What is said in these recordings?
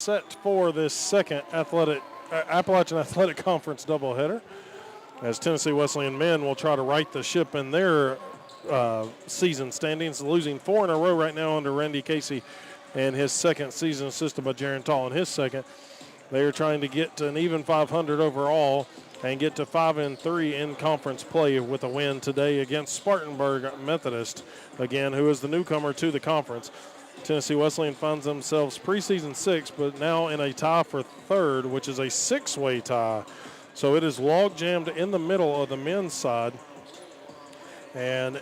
set for this second Appalachian Athletic Conference doubleheader, as Tennessee Wesleyan men will try to right the ship in their season standings, losing 4 in a row right now under Randy Casey and his second season, assisted by Jaron Tall in his second. They are trying to get to an even 500 overall and get to 5-3 in conference play with a win today against Spartanburg Methodist, again, who is the newcomer to the conference. Tennessee Wesleyan finds themselves preseason 6, but now in a tie for third, which is a 6-way tie. So it is log jammed in the middle of the men's side. And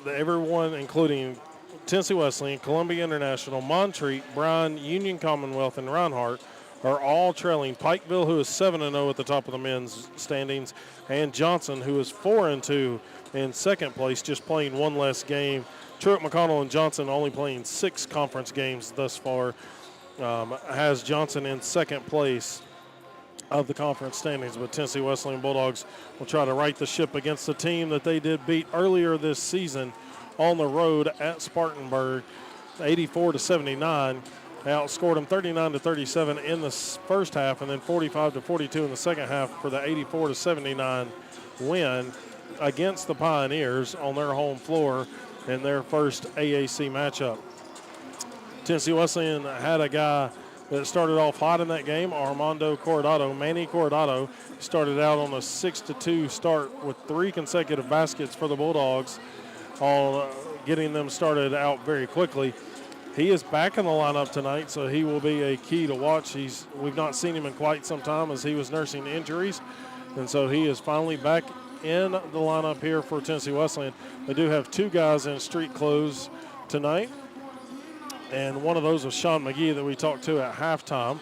everyone, including Tennessee Wesleyan, Columbia International, Montreat, Bryan, Union Commonwealth, and Reinhardt, are all trailing Pikeville, who is 7-0 at the top of the men's standings, and Johnson, who is 4-2 in second place, just playing one less game. Truett, McConnell, and Johnson only playing 6 conference games thus far, has Johnson in second place of the conference standings. But Tennessee Wesleyan Bulldogs will try to right the ship against the team that they did beat earlier this season on the road at Spartanburg, 84-79. Outscored them 39-37 in the first half, and then 45-42 in the second half for the 84-79 win against the Pioneers on their home floor in their first AAC matchup. Tennessee Wesleyan had a guy that started off hot in that game, Armando Corradado. Manny Corradado started out on a 6-2 start with 3 consecutive baskets for the Bulldogs, all getting them started out very quickly. He is back in the lineup tonight, so he will be a key to watch. We've not seen him in quite some time as he was nursing injuries, and so he is finally back in the lineup here for Tennessee Wesleyan. They do have 2 guys in street clothes tonight, and one of those was Sean McGee that we talked to at halftime.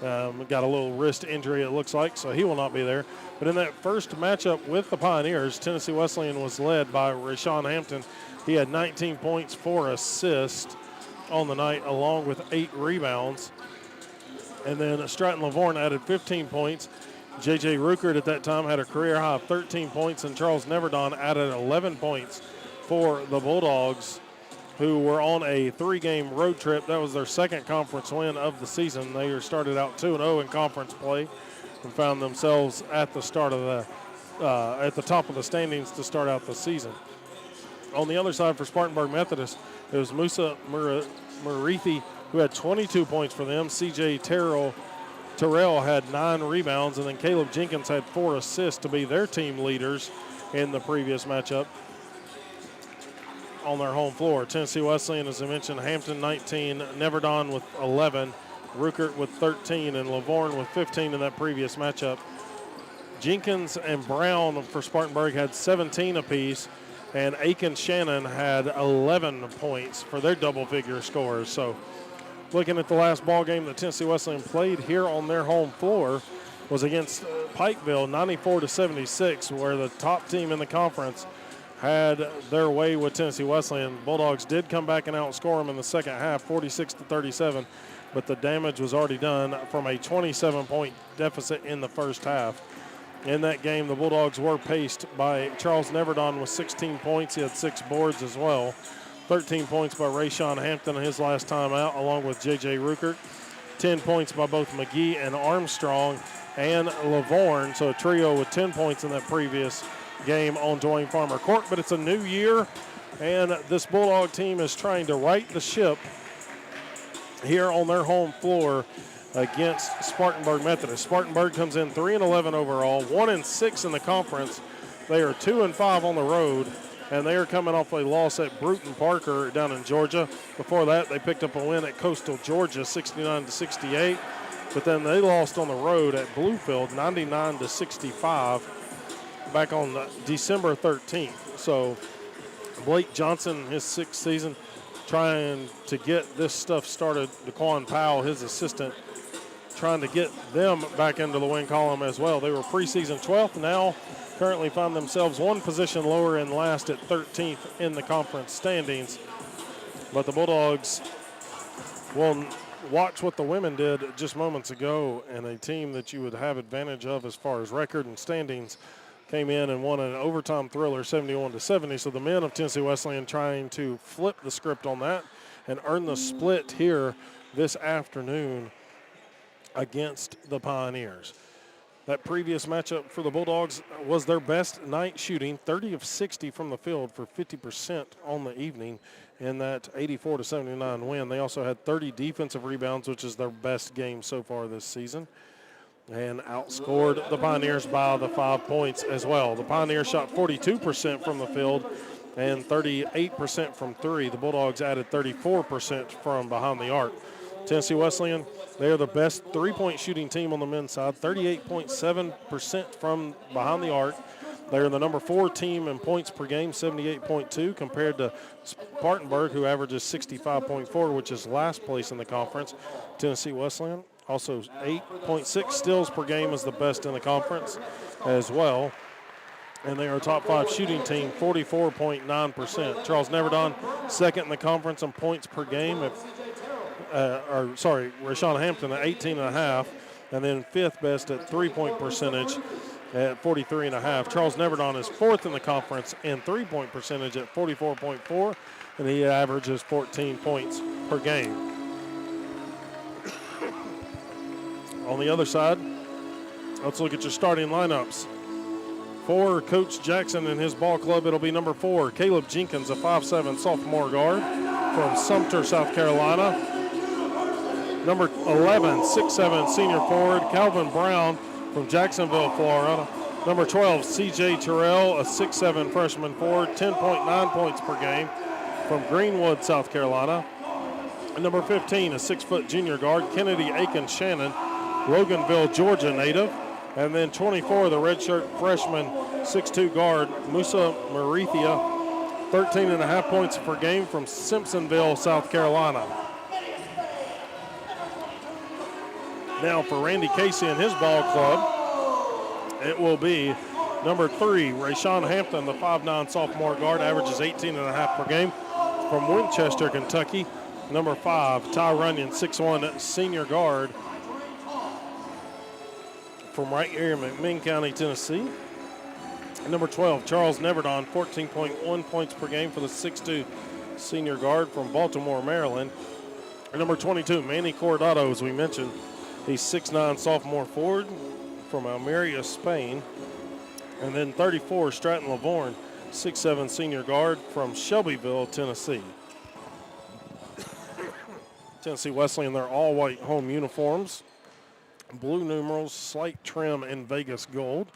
Got a little wrist injury, it looks like, so he will not be there. But in that first matchup with the Pioneers, Tennessee Wesleyan was led by Rashawn Hampton. He had 19 points, 4 assists on the night, along with 8 rebounds. And then Stratton Lavorne added 15 points. J.J. Ruckert at that time had a career high of 13 points, and Charles Neverdon added 11 points for the Bulldogs, who were on a 3-game road trip. That was their second conference win of the season. They started out 2-0 in conference play and found themselves at the start of at the top of the standings to start out the season. On the other side for Spartanburg Methodist, it was Musa Marithi who had 22 points for them. C.J. Terrell had 9 rebounds, and then Caleb Jenkins had 4 assists to be their team leaders in the previous matchup on their home floor. Tennessee Wesleyan, as I mentioned, Hampton 19, Neverdon with 11, Ruckert with 13, and Lavorne with 15 in that previous matchup. Jenkins and Brown for Spartanburg had 17 apiece, and Aiken Shannon had 11 points for their double-figure scores. So looking at the last ball game that Tennessee Wesleyan played here on their home floor was against Pikeville, 94-76, where the top team in the conference had their way with Tennessee Wesleyan. Bulldogs did come back and outscore them in the second half, 46-37, but the damage was already done from a 27-point deficit in the first half. In that game, the Bulldogs were paced by Charles Neverdon with 16 points. He had 6 boards as well. 13 points by Rashawn Hampton in his last time out, along with J.J. Ruckert. 10 points by both McGee and Armstrong and Lavorne. So a trio with 10 points in that previous game on Dwayne Farmer Court. But it's a new year, and this Bulldog team is trying to right the ship here on their home floor against Spartanburg Methodist. Spartanburg comes in 3-11 overall, 1-6 in the conference. They are 2-5 on the road, and they are coming off a loss at Bruton Parker down in Georgia. Before that, they picked up a win at Coastal Georgia, 69-68. But then they lost on the road at Bluefield, 99-65, back on December 13th. So Blake Johnson, his 6th season, trying to get this stuff started. DeQuan Powell, his assistant, trying to get them back into the win column as well. They were preseason 12th, now currently find themselves one position lower and last at 13th in the conference standings. But the Bulldogs will watch what the women did just moments ago, and a team that you would have advantage of as far as record and standings came in and won an overtime thriller 71-70. So the men of Tennessee Wesleyan trying to flip the script on that and earn the split here this afternoon against the Pioneers. That previous matchup for the Bulldogs was their best night shooting, 30 of 60 from the field for 50% on the evening in that 84-79 win. They also had 30 defensive rebounds, which is their best game so far this season, and outscored the Pioneers by the 5 points as well. The Pioneers shot 42% from the field and 38% from three. The Bulldogs added 34% from behind the arc. Tennessee Wesleyan, they are the best three-point shooting team on the men's side, 38.7% from behind the arc. They are the number 4 team in points per game, 78.2, compared to Spartanburg, who averages 65.4, which is last place in the conference. Tennessee Wesleyan, also 8.6 steals per game, is the best in the conference as well. And they are a top 5 shooting team, 44.9%. Charles Neverdon, second in the conference in points per game. Rashawn Hampton at 18.5, and then 5th best at three-point percentage at 43.5. Charles Neverdon is 4th in the conference in three-point percentage at 44.4, and he averages 14 points per game. On the other side, let's look at your starting lineups. For Coach Jackson and his ball club, it'll be number 4, Caleb Jenkins, a 5'7" sophomore guard from Sumter, South Carolina. Number 11, 6'7" senior forward, Calvin Brown from Jacksonville, Florida. Number 12, C.J. Terrell, a 6'7" freshman forward, 10.9 points per game from Greenwood, South Carolina. And number 15, a 6-foot junior guard, Kennedy Aiken Shannon, Loganville, Georgia native. And then 24, the redshirt freshman, 6'2" guard, Musa Marithia, 13.5 points per game from Simpsonville, South Carolina. Now for Randy Casey and his ball club, it will be number 3, Rashawn Hampton, the 5'9" sophomore guard, averages 18.5 per game from Winchester, Kentucky. Number 5, Ty Runyon, 6'1" senior guard from right here in McMinn County, Tennessee. And number 12, Charles Neverdon, 14.1 points per game for the 6'2" senior guard from Baltimore, Maryland. And number 22, Manny Coronado, as we mentioned, he's 6'9" sophomore forward from Almeria, Spain. And then 34, Stratton Lavorne, 6'7" senior guard from Shelbyville, Tennessee. Tennessee Wesleyan in their all-white home uniforms. Blue numerals, slight trim in Vegas gold.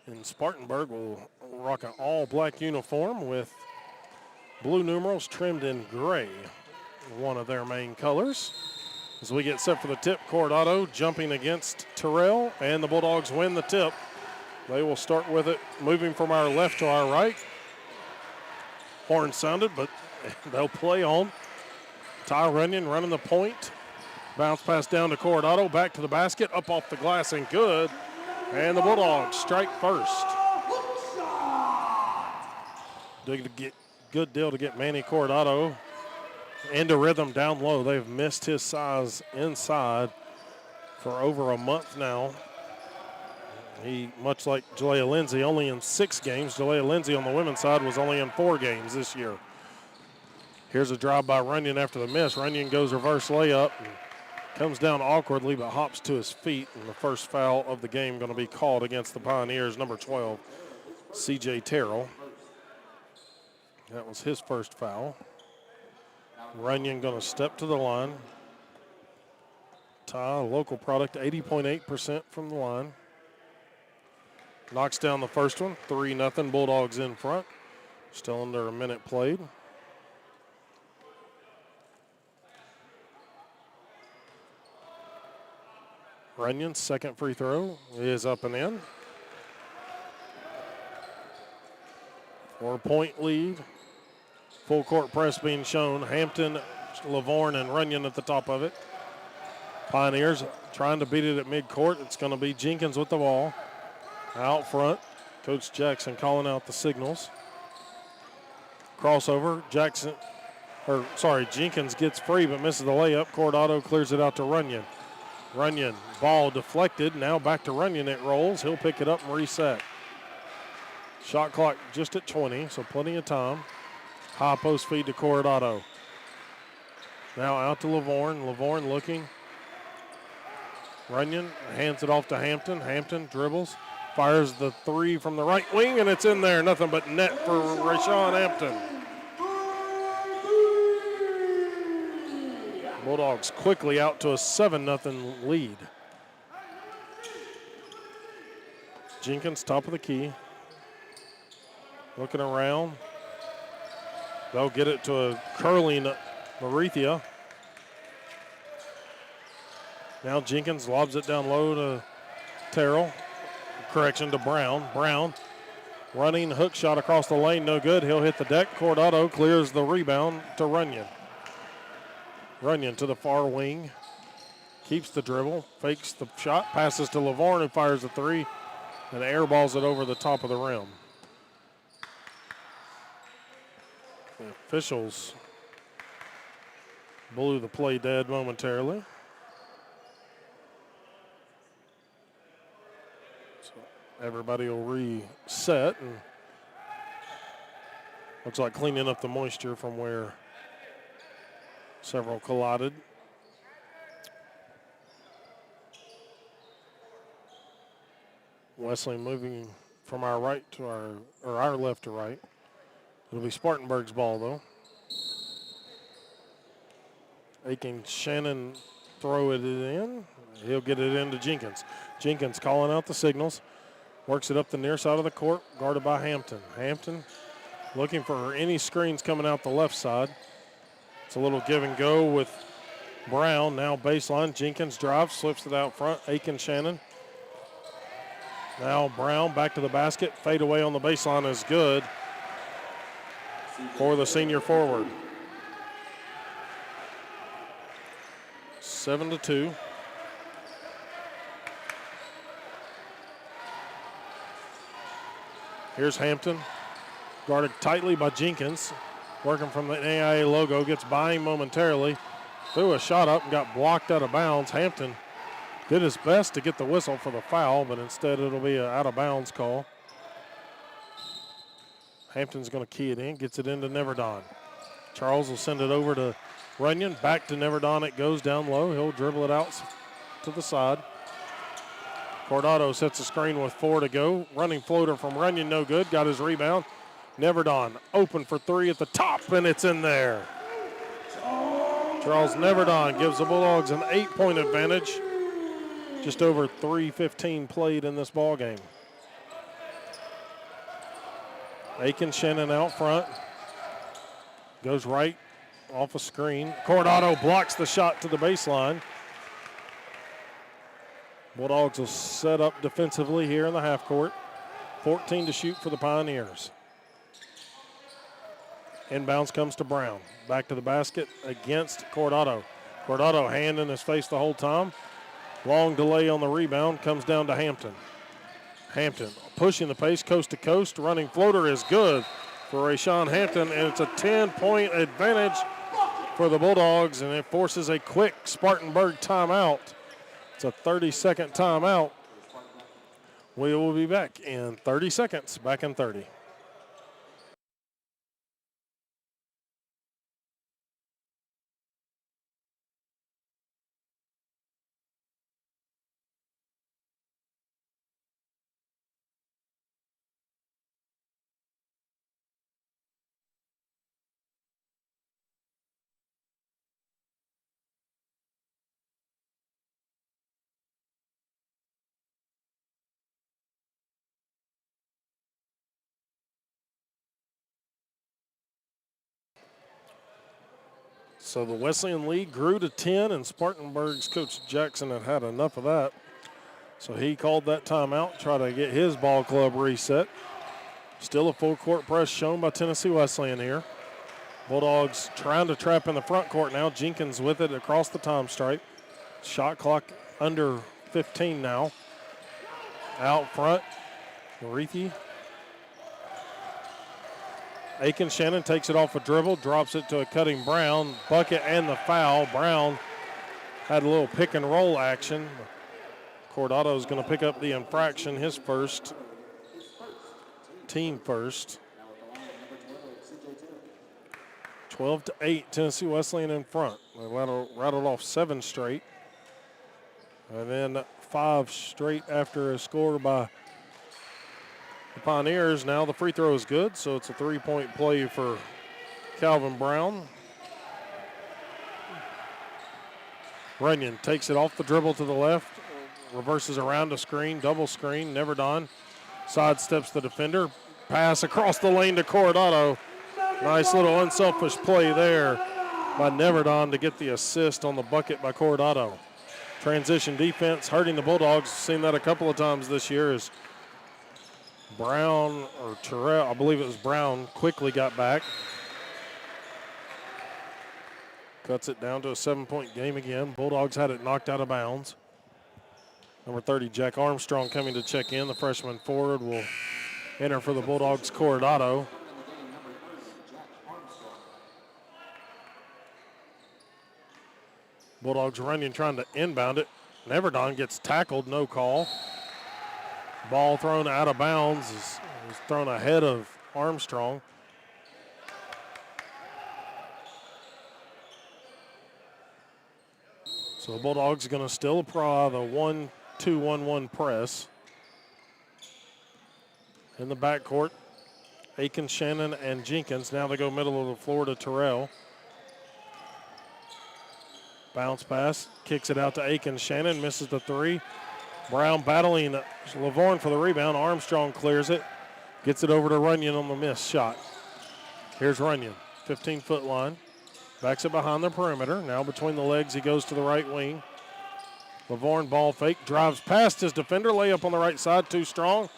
And Spartanburg will rock an all-black uniform with blue numerals trimmed in gray, one of their main colors. As we get set for the tip, Coronado jumping against Terrell, and the Bulldogs win the tip. They will start with it, moving from our left to our right. Horn sounded, but they'll play on. Ty Runyon running the point. Bounce pass down to Coronado, back to the basket, up off the glass and good. And the Bulldogs strike first. Good deal to get Manny Coronado into rhythm down low. They've missed his size inside for over a month now. He, much like Jalea Lindsay, only in 6 games. Jalea Lindsay on the women's side was only in 4 games this year. Here's a drive by Runyon after the miss. Runyon goes reverse layup and comes down awkwardly but hops to his feet. And the first foul of the game going to be called against the Pioneers, number 12, C.J. Terrell. That was his first foul. Runyon going to step to the line. Ty, local product, 80.8% from the line. Knocks down the first one, 3-0, Bulldogs in front. Still under a minute played. Runyon's second free throw is up and in. 4-point lead. Full court press being shown. Hampton, Lavorne, and Runyon at the top of it. Pioneers trying to beat it at midcourt. It's going to be Jenkins with the ball. Out front, Coach Jackson calling out the signals. Crossover, Jenkins gets free but misses the layup. Coronado clears it out to Runyon. Runyon, ball deflected. Now back to Runyon. It rolls. He'll pick it up and reset. Shot clock just at 20, so plenty of time. High post feed to Coronado. Now out to Lavorne. Lavorne looking, Runyon hands it off to Hampton. Hampton dribbles, fires the three from the right wing, and it's in there. Nothing but net for Rashawn Hampton. Bulldogs quickly out to a 7-0 lead. Jenkins, top of the key. Looking around. They'll get it to a curling Marethia. Now Jenkins lobs it down low to Terrell. Correction to Brown. Brown running, hook shot across the lane, no good. He'll hit the deck. Cordado clears the rebound to Runyon. Runyon to the far wing. Keeps the dribble, fakes the shot, passes to Lavorne, who fires the three, and airballs it over the top of the rim. The officials blew the play dead momentarily. So everybody will reset, and looks like cleaning up the moisture from where several collided. Wesleyan moving from our right to our left to right. It'll be Spartanburg's ball though. Aiken Shannon throw it in. He'll get it into Jenkins. Jenkins calling out the signals. Works it up the near side of the court, guarded by Hampton. Hampton looking for any screens coming out the left side. It's a little give and go with Brown. Now baseline. Jenkins drives, slips it out front. Aiken Shannon. Now Brown back to the basket. Fade away on the baseline is good for the senior forward. 7-2. Here's Hampton, guarded tightly by Jenkins. Working from the AIA logo, gets by him momentarily. Threw a shot up and got blocked out of bounds. Hampton did his best to get the whistle for the foul, but instead it'll be an out-of-bounds call. Hampton's going to key it in, gets it into Neverdon. Charles will send it over to Runyon. Back to Neverdon it goes down low. He'll dribble it out to the side. Cordado sets a screen with 4 to go. Running floater from Runyon, no good. Got his rebound. Neverdon open for 3 at the top, and it's in there. Charles Neverdon gives the Bulldogs an 8-point advantage. Just over 3:15 played in this ball game. Aiken Shannon out front. Goes right off a screen. Cordado blocks the shot to the baseline. Bulldogs will set up defensively here in the half court. 14 to shoot for the Pioneers. Inbounds comes to Brown. Back to the basket against Cordado. Cordado hand in his face the whole time. Long delay on the rebound, comes down to Hampton. Hampton pushing the pace coast to coast. Running floater is good for Rashawn Hampton, and it's a 10-point advantage for the Bulldogs, and it forces a quick Spartanburg timeout. It's a 30-second timeout. We will be back in 30 seconds, back in 30. So the Wesleyan lead grew to 10, and Spartanburg's Coach Jackson had enough of that. So he called that timeout, try to get his ball club reset. Still a full court press shown by Tennessee Wesleyan here. Bulldogs trying to trap in the front court now. Jenkins with it across the time stripe. Shot clock under 15 now. Out front, Marethia. Aiken Shannon takes it off a dribble, drops it to a cutting Brown. Bucket and the foul. Brown had a little pick and roll action. Cordado's going to pick up the infraction, his first, team first. 12-8, Tennessee Wesleyan in front. They rattled off 7 straight. And then 5 straight after a score by the Pioneers. Now the free throw is good, so it's a 3-point play for Calvin Brown. Runyon takes it off the dribble to the left, reverses around a screen, double screen. Neverdon sidesteps the defender. Pass across the lane to Coronado. Nice little unselfish play there by Neverdon to get the assist on the bucket by Coronado. Transition defense hurting the Bulldogs. Seen that a couple of times this year as Brown or Terrell, I believe it was Brown, quickly got back. Cuts it down to a 7-point game again. Bulldogs had it knocked out of bounds. Number 30, Jack Armstrong, coming to check in. The freshman forward will enter for the Bulldogs, Coronado. Bulldogs running, trying to inbound it. Neverdon gets tackled, no call. Ball thrown out of bounds. Is thrown ahead of Armstrong. So the Bulldogs are going to still apply the 1-2-1-1 press. In the backcourt, Aiken, Shannon, and Jenkins. Now they go middle of the floor to Terrell. Bounce pass, kicks it out to Aiken. Shannon misses the 3. Brown battling Lavorne for the rebound. Armstrong clears it, gets it over to Runyon on the missed shot. Here's Runyon, 15-foot line. Backs it behind the perimeter. Now between the legs, he goes to the right wing. Lavorne ball fake, drives past his defender. Layup on the right side, too strong.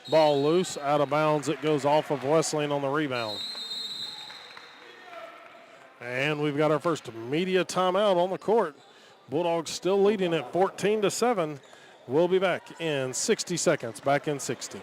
Ball loose, out of bounds. It goes off of Wesleyan on the rebound. And we've got our first media timeout on the court. Bulldogs still leading at 14-7. We'll be back in 60 seconds. Back in 60.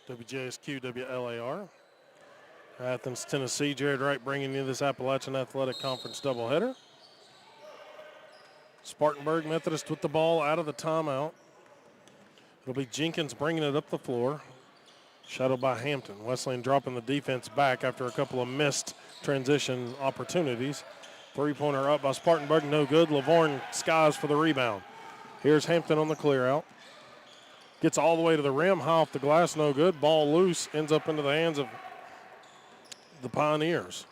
WJSQ, WLAR. Athens, Tennessee. Jared Wright bringing you this Appalachian Athletic Conference doubleheader. Spartanburg Methodist with the ball out of the timeout. It'll be Jenkins bringing it up the floor. Shadowed by Hampton. Wesleyan dropping the defense back after a couple of missed transition opportunities. 3-pointer up by Spartanburg, no good. Lavorne skies for the rebound. Here's Hampton on the clear out. Gets all the way to the rim, high off the glass, no good. Ball loose, ends up into the hands of the Pioneers.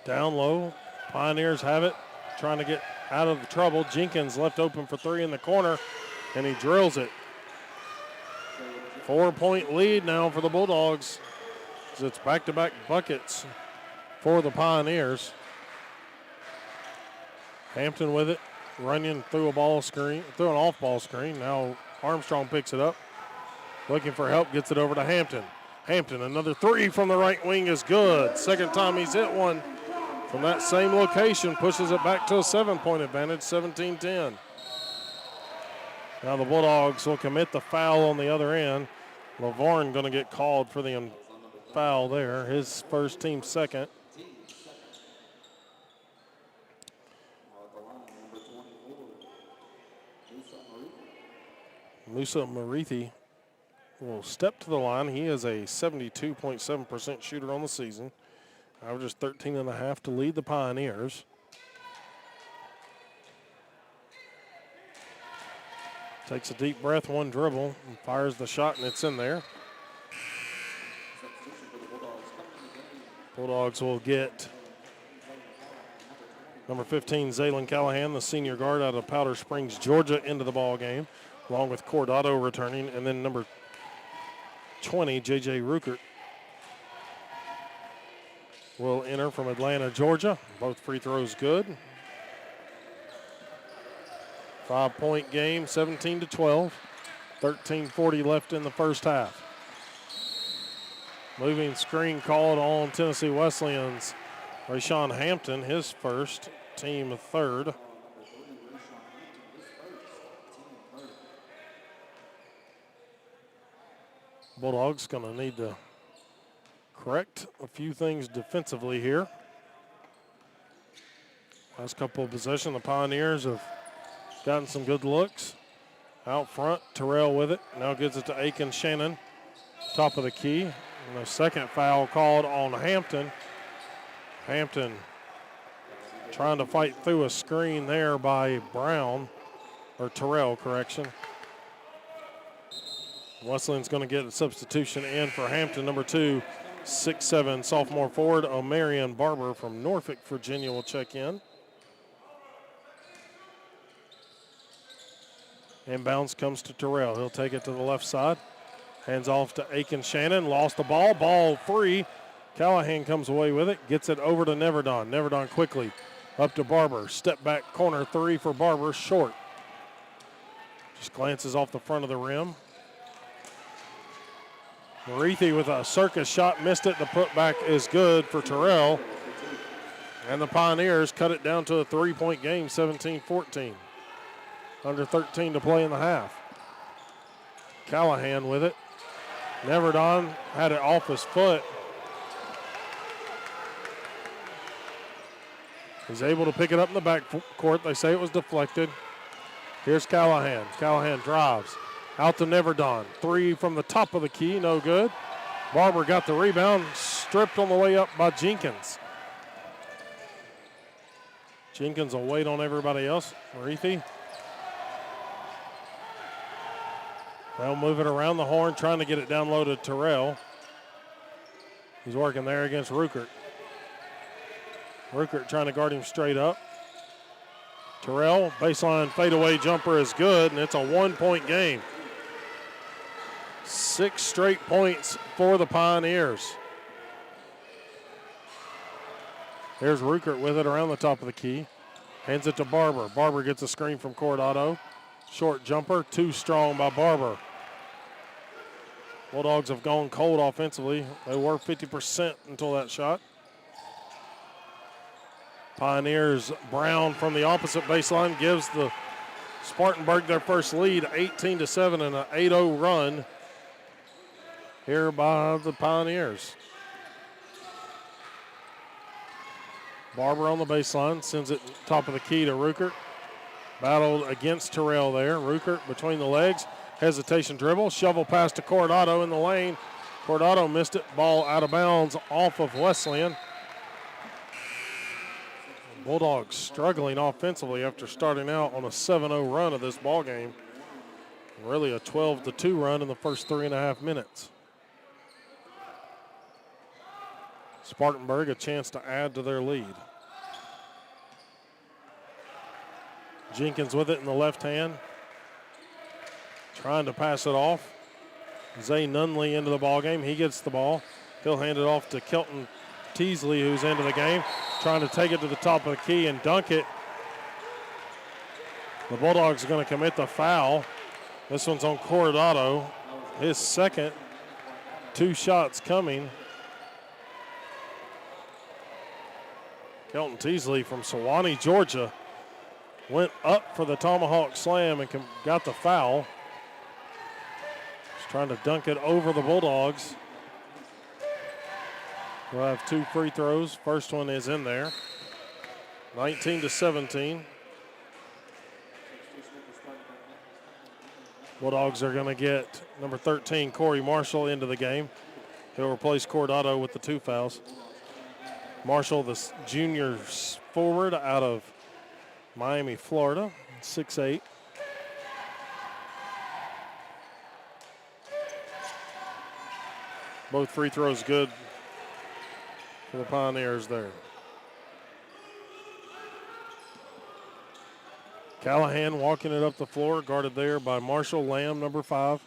Down low, Pioneers have it, trying to get out of the trouble. Jenkins left open for 3 in the corner, and he drills it. 4-point lead now for the Bulldogs. It's back-to-back buckets for the Pioneers. Hampton with it. Runyon threw an off-ball screen. Now Armstrong picks it up. Looking for help, gets it over to Hampton. Hampton, another 3 from the right wing is good. Second time he's hit one from that same location. Pushes it back to a 7-point advantage, 17-10. Now the Bulldogs will commit the foul on the other end. Lavorne going to get called for the foul there. His first, team second. Musa Marithi will step to the line. He is a 72.7% shooter on the season. Averages 13.5 to lead the Pioneers. Takes a deep breath, one dribble, and fires the shot, and it's in there. Bulldogs will get Number 15, Zaylin Callahan, the senior guard out of Powder Springs, Georgia, into the ball game, along with Cordado returning, and then number 20, J.J. Ruckert, will enter from Atlanta, Georgia. Both free throws good. 5-point game, 17-12. 13:40 left in the first half. Moving screen called on Tennessee Wesleyan's Rashawn Hampton, his first, team third. Bulldogs going to need to correct a few things defensively here. Last couple of possessions, the Pioneers have gotten some good looks. Out front, Terrell with it. Now gives it to Aiken Shannon, top of the key. And the second foul called on Hampton. Hampton trying to fight through a screen there by Brown, or Terrell, correction. Wesleyan's going to get a substitution in for Hampton. Number 2, 6'7", sophomore forward, Omarion Barber from Norfolk, Virginia, will check in. Inbounds comes to Terrell. He'll take it to the left side. Hands off to Aiken Shannon. Lost the ball. Ball free. Callahan comes away with it. Gets it over to Neverdon. Neverdon quickly up to Barber. Step back corner three for Barber. Short. Just glances off the front of the rim. Marithi with a circus shot. Missed it. The putback is good for Terrell. And the Pioneers cut it down to a 3-point game, 17-14. Under 13 to play in the half. Callahan with it. Neverdon had it off his foot. He's able to pick it up in the back court. They say it was deflected. Here's Callahan. Callahan drives. Out to Neverdon. 3 from the top of the key, no good. Barber got the rebound, stripped on the way up by Jenkins. Jenkins will wait on everybody else. Marithi. They'll move it around the horn, trying to get it down low to Terrell. He's working there against Ruckert. Ruckert trying to guard him straight up. Terrell, baseline fadeaway jumper is good, and it's a 1-point game. 6 straight points for the Pioneers. There's Ruckert with it around the top of the key. Hands it to Barber. Barber gets a screen from Cordado. Short jumper, too strong by Barber. Bulldogs have gone cold offensively. They were 50% until that shot. Pioneers, Brown from the opposite baseline gives the Spartanburg their first lead, 18-7 in an 8-0 run here by the Pioneers. Barber on the baseline, sends it top of the key to Ruckert. Battled against Terrell there. Ruckert between the legs. Hesitation dribble. Shovel pass to Cordado in the lane. Cordado missed it. Ball out of bounds off of Wesleyan. Bulldogs struggling offensively after starting out on a 7-0 run of this ball game. Really a 12-2 run in the first 3.5 minutes. Spartanburg a chance to add to their lead. Jenkins with it in the left hand. Trying to pass it off. Zay Nunley into the ball game. He gets the ball. He'll hand it off to Kelton Teasley, who's into the game. Trying to take it to the top of the key and dunk it. The Bulldogs are going to commit the foul. This one's on Cordado. His second. 2 shots coming. Kelton Teasley from Sewanee, Georgia, went up for the tomahawk slam and got the foul. He's trying to dunk it over the Bulldogs. We'll have 2 free throws. First one is in there. 19-17. Bulldogs are going to get number 13, Corey Marshall, into the game. He'll replace Cordado with the 2 fouls. Marshall, the junior forward out of Miami, Florida, 6'8". Both free throws good for the Pioneers there. Callahan walking it up the floor, guarded there by Marshall Lamb, number 5.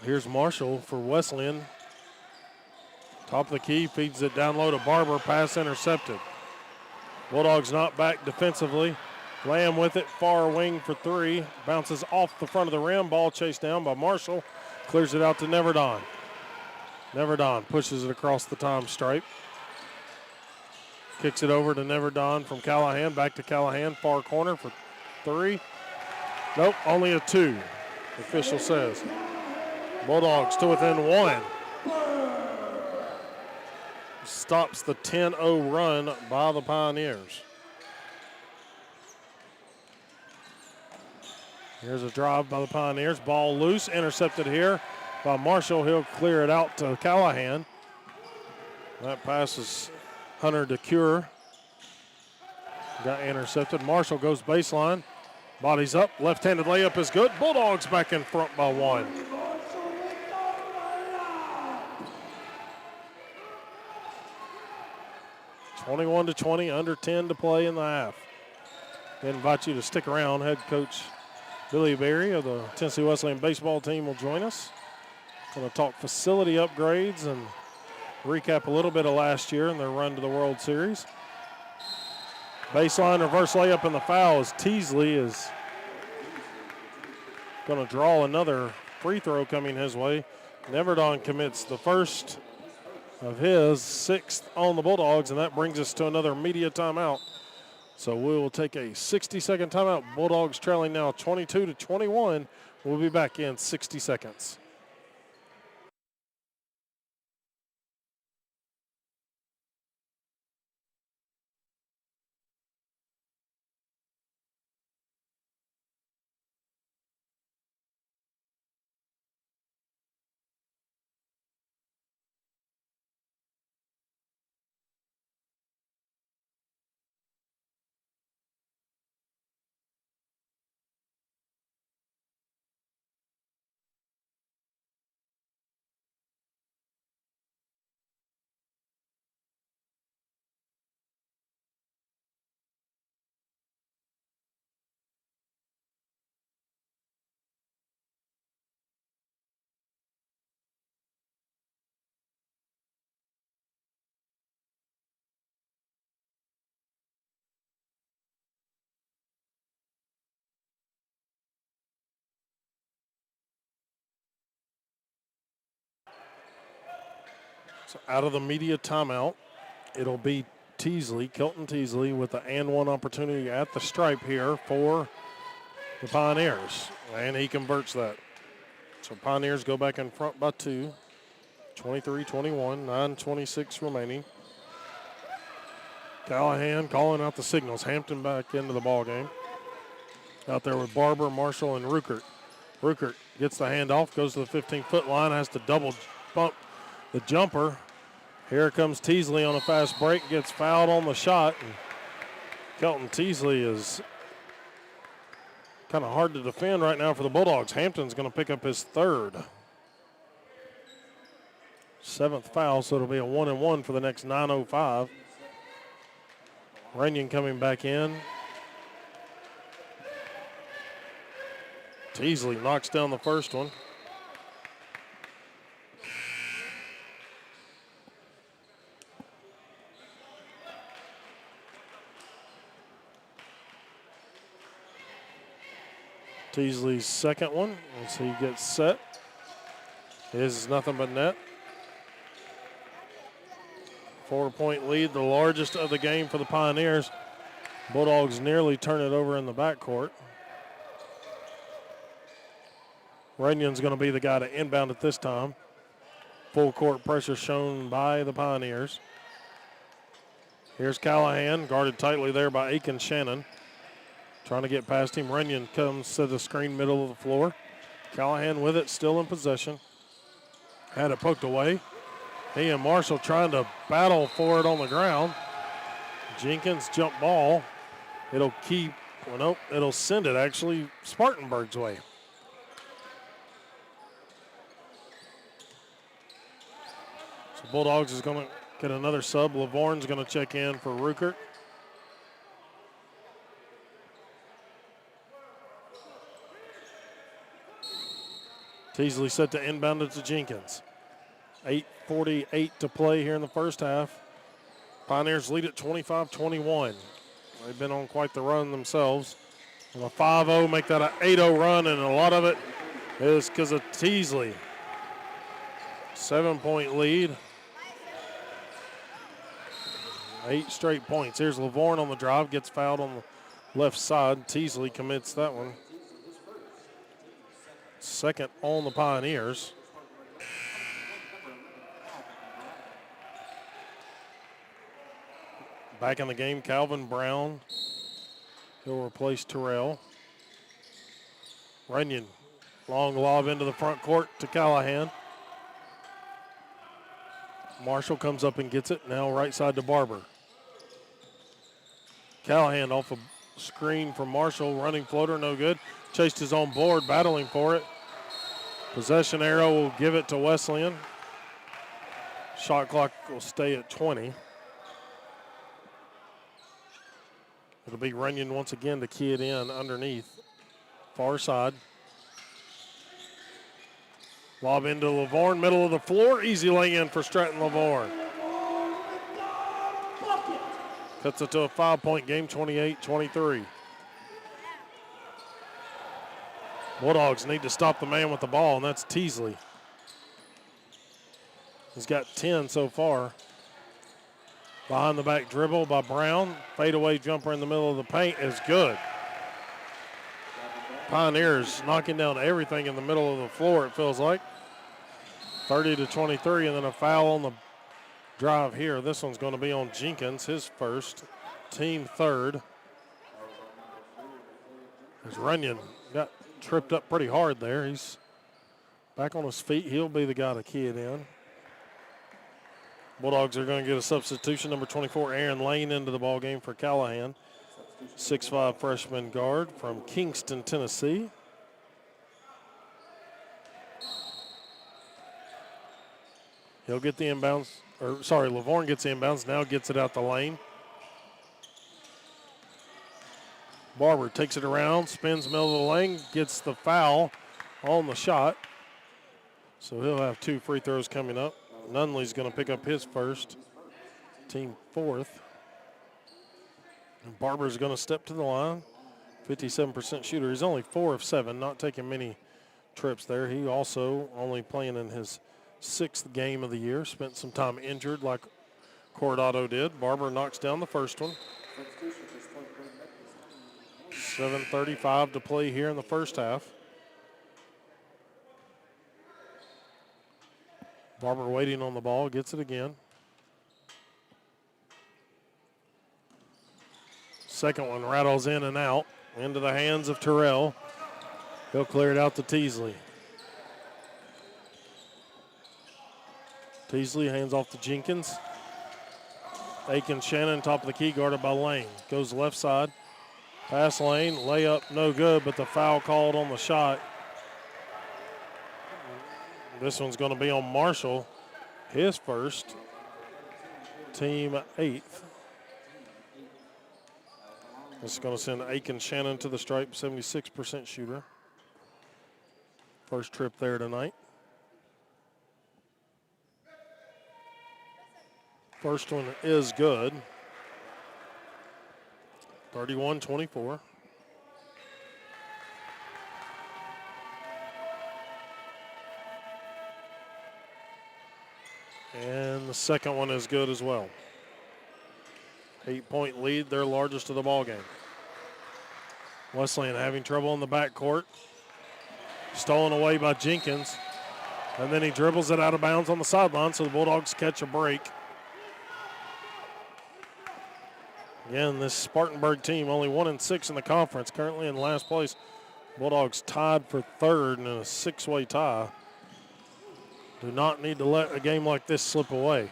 Here's Marshall for Wesleyan. Top of the key, feeds it down low to Barber, pass intercepted. Bulldogs not back defensively. Lamb with it, far wing for 3. Bounces off the front of the rim, ball chased down by Marshall. Clears it out to Neverdon. Neverdon pushes it across the time stripe. Kicks it over to Neverdon from Callahan, back to Callahan, far corner for 3. Nope, only a 2, the official says. Bulldogs to within 1. Stops the 10-0 run by the Pioneers. Here's a drive by the Pioneers. Ball loose, intercepted here by Marshall. He'll clear it out to Callahan. That pass is Hunter DeCure. Got intercepted. Marshall goes baseline. Bodies up. Left-handed layup is good. Bulldogs back in front by 1. (21-20), under 10 to play in the half. I invite you to stick around. Head coach Billy Berry of the Tennessee Wesleyan baseball team will join us. Going to talk facility upgrades and recap a little bit of last year and their run to the World Series. Baseline reverse layup and the foul as Teasley is going to draw another free throw coming his way. Neverdon commits the first of his, 6th on the Bulldogs, and that brings us to another media timeout. So we will take a 60-second timeout. Bulldogs trailing now 22-21. We'll be back in 60 seconds. So out of the media timeout, it'll be Teasley, Kelton Teasley, with the and one opportunity at the stripe here for the Pioneers. And he converts that. So Pioneers go back in front by 2. 23-21, 9:26 remaining. Callahan calling out the signals. Hampton back into the ball game. Out there with Barber, Marshall, and Ruckert. Ruckert gets the handoff, goes to the 15-foot line, has to double bump the jumper. Here comes Teasley on a fast break, gets fouled on the shot. And Kelton Teasley is kind of hard to defend right now for the Bulldogs. Hampton's going to pick up his 3rd. 7th foul, so it'll be a 1-and-1 for the next 9:05. Runyon coming back in. Teasley knocks down the first one. Teasley's second one as he gets set. His is nothing but net. 4-point lead, the largest of the game for the Pioneers. Bulldogs nearly turn it over in the backcourt. Runyon's going to be the guy to inbound at this time. Full court pressure shown by the Pioneers. Here's Callahan, guarded tightly there by Aiken Shannon. Trying to get past him. Runyon comes to the screen middle of the floor. Callahan with it, still in possession. Had it poked away. He and Marshall trying to battle for it on the ground. Jenkins jump ball. It'll keep, well, nope, it'll send it actually Spartanburg's way. So Bulldogs is going to get another sub. Lavorne's going to check in for Ruckert. Teasley set to inbound it to Jenkins. 8:48 to play here in the first half. Pioneers lead at 25-21. They've been on quite the run themselves. And a 5-0 make that an 8-0 run, and a lot of it is because of Teasley. 7-point lead. 8 straight points. Here's Lavorne on the drive, gets fouled on the left side. Teasley commits that one. Second on the Pioneers. Back in the game, Calvin Brown. He'll replace Terrell. Runyon, long lob into the front court to Callahan. Marshall comes up and gets it. Now right side to Barber. Callahan off a screen from Marshall. Running floater, no good. Chased his own board, battling for it. Possession arrow will give it to Wesleyan. Shot clock will stay at 20. It'll be Runyon once again to key it in underneath. Far side. Lob into Lavorne, middle of the floor. Easy lay-in for Stratton Lavorne. Cuts it to a 5-point game, 28-23. Bulldogs need to stop the man with the ball, and that's Teasley. He's got 10 so far. Behind the back dribble by Brown. Fadeaway jumper in the middle of the paint is good. Pioneers knocking down everything in the middle of the floor, it feels like. 30-23, and then a foul on the drive here. This one's going to be on Jenkins, his first, team third. As Runyon got tripped up pretty hard there. He's back on his feet. He'll be the guy to key it in. Bulldogs are going to get a substitution. Number 24, Aaron Lane, into the ball game for Callahan. 6'5" freshman guard from Kingston, Tennessee. He'll get the inbounds, Lavorne gets the inbounds, now gets it out the lane. Barber takes it around, spins middle of the lane, gets the foul on the shot. So he'll have 2 free throws coming up. Nunley's going to pick up his first, team fourth. And Barber's going to step to the line, 57% shooter. He's only 4 of 7, not taking many trips there. He also only playing in his 6th game of the year, spent some time injured like Coronado did. Barber knocks down the first one. 7:35 to play here in the first half. Barber waiting on the ball, gets it again. Second one rattles in and out, into the hands of Terrell. He'll clear it out to Teasley. Teasley hands off to Jenkins. Aiken Shannon, top of the key, guarded by Lane. Goes left side. Pass Lane, layup no good, but the foul called on the shot. This one's going to be on Marshall, his first, team 8th. This is going to send Aiken Shannon to the stripe, 76% shooter. First trip there tonight. First one is good. 31-24. And the second one is good as well. 8-point lead, their largest of the ball game. Wesleyan having trouble in the backcourt. Stolen away by Jenkins. And then he dribbles it out of bounds on the sideline, so the Bulldogs catch a break. Again, this Spartanburg team only 1-6 in the conference, currently in last place. Bulldogs tied for third in a 6-way tie. Do not need to let a game like this slip away.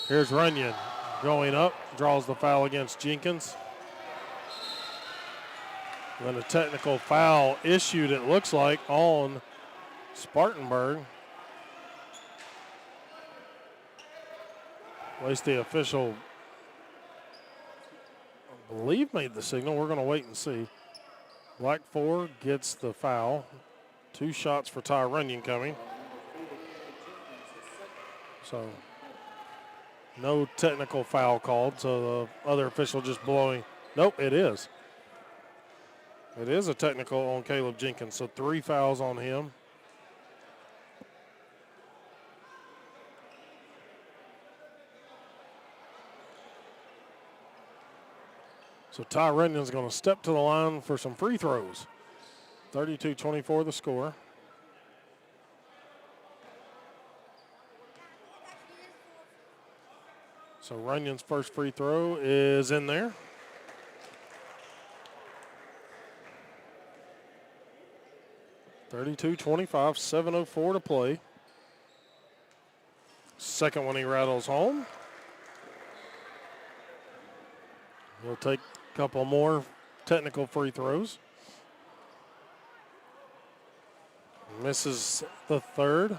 Here's Runyon going up, draws the foul against Jenkins. Then a technical foul issued, it looks like, on Spartanburg. At least the official, I believe, made the signal. We're going to wait and see. Black 4 gets the foul. 2 shots for Ty Runyon coming. So no technical foul called, so the other official just blowing. Nope, it is. It is a technical on Caleb Jenkins, so 3 fouls on him. So Ty Runyon's going to step to the line for some free throws. 32-24 the score. So Runyon's first free throw is in there. (32-25), 7:04 to play. Second one he rattles home. He'll take a couple more technical free throws. Misses the third.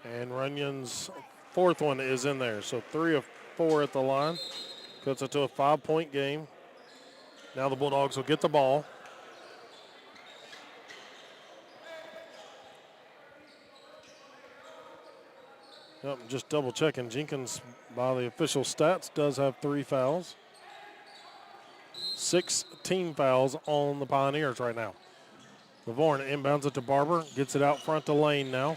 And Runyon's fourth one is in there. So 3 of 4 at the line. Cuts it to a 5-point game. Now the Bulldogs will get the ball. Yep, just double checking. Jenkins, by the official stats, does have 3 fouls. 6 team fouls on the Pioneers right now. Lavorne inbounds it to Barber. Gets it out front to Lane now.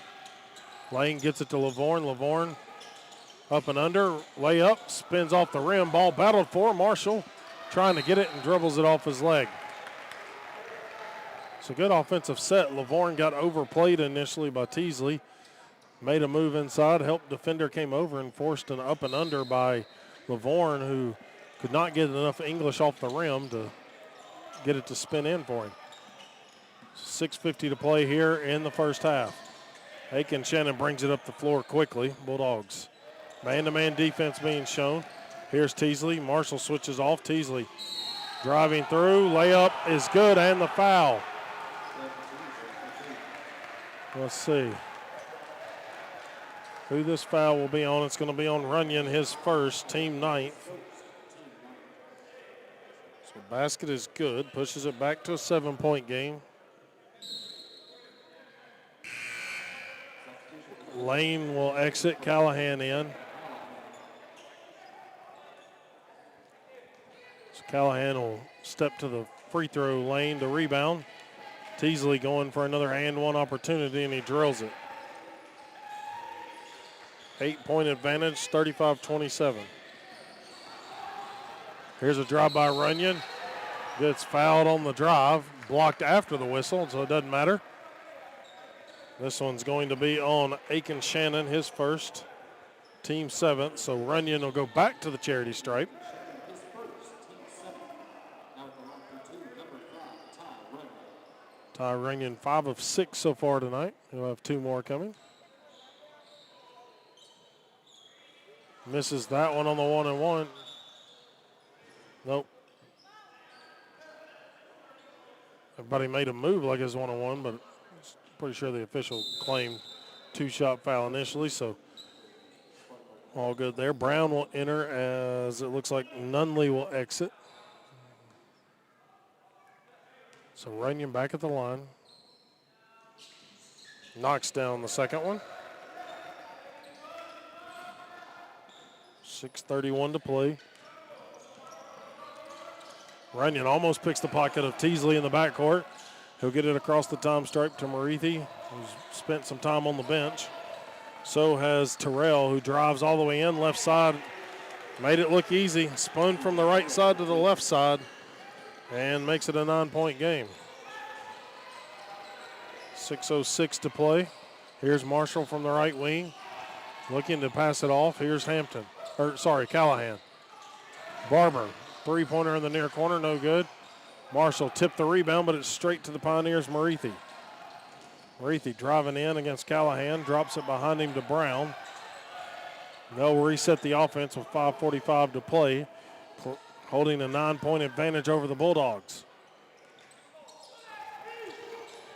Lane gets it to Lavorne. Lavorne up and under. Layup. Spins off the rim. Ball battled for. Marshall trying to get it and dribbles it off his leg. It's a good offensive set. Lavorne got overplayed initially by Teasley. Made a move inside. Helped defender came over and forced an up and under by Lavorne, who could not get enough English off the rim to get it to spin in for him. 6:50 to play here in the first half. Aiken Shannon brings it up the floor quickly. Bulldogs. Man-to-man defense being shown. Here's Teasley. Marshall switches off. Teasley driving through. Layup is good, and the foul. Let's see who this foul will be on. It's going to be on Runyon, his first, team 9th. So basket is good. Pushes it back to a 7-point game. Lane will exit, Callahan in. So Callahan will step to the free throw lane to rebound. Teasley going for another and one opportunity, and he drills it. 8-point advantage, 35-27. Here's a drive by Runyon. Gets fouled on the drive, blocked after the whistle, so it doesn't matter. This one's going to be on Aiken Shannon, his first, team 7th. So Runyon will go back to the charity stripe. Ty Runyon, 5 of 6 so far tonight. He'll have 2 more coming. Misses that one on the 1-and-1. Nope. Everybody made a move like it's 1-on-1, but pretty sure the official claimed 2-shot foul initially, so all good there. Brown will enter as it looks like Nunley will exit. So Runyon back at the line. Knocks down the second one. 6:31 to play. Runyon almost picks the pocket of Teasley in the backcourt. He'll get it across the time stripe to Marithi, who's spent some time on the bench. So has Terrell, who drives all the way in, left side. Made it look easy. Spun from the right side to the left side and makes it a 9-point game. 6:06 to play. Here's Marshall from the right wing, looking to pass it off. Here's Callahan. Barber, three-pointer in the near corner, no good. Marshall tipped the rebound, but it's straight to the Pioneers' Marithi. Marithi driving in against Callahan, drops it behind him to Brown. They'll reset the offense with 5:45 to play, holding a 9-point advantage over the Bulldogs.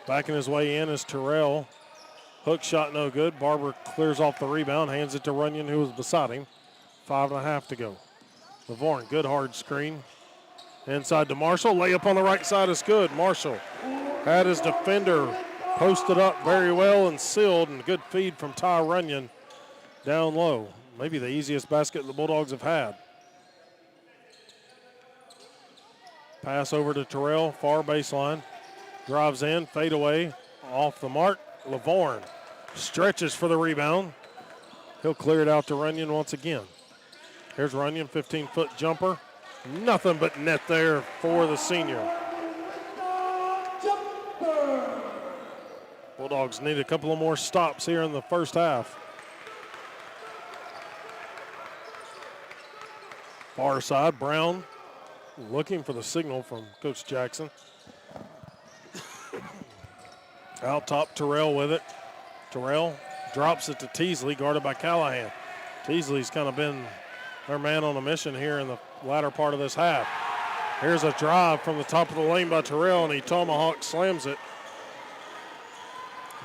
Backing his way in is Terrell. Hook shot no good. Barber clears off the rebound, hands it to Runyon, who was beside him. 5.5 to go. Lavorne, good hard screen. Inside to Marshall. Layup on the right side is good. Marshall had his defender posted up very well and sealed, and good feed from Ty Runyon down low. Maybe the easiest basket the Bulldogs have had. Pass over to Terrell, far baseline. Drives in, fade away, off the mark. Lavorne stretches for the rebound. He'll clear it out to Runyon once again. Here's Runyon, 15-foot jumper. Nothing but net there for the senior. Bulldogs need a couple of more stops here in the first half. Far side, Brown looking for the signal from Coach Jackson. Out top, Terrell with it. Terrell drops it to Teasley, guarded by Callahan. Teasley's kind of been their man on a mission here in the latter part of this half. Here's a drive from the top of the lane by Terrell, and he tomahawk slams it.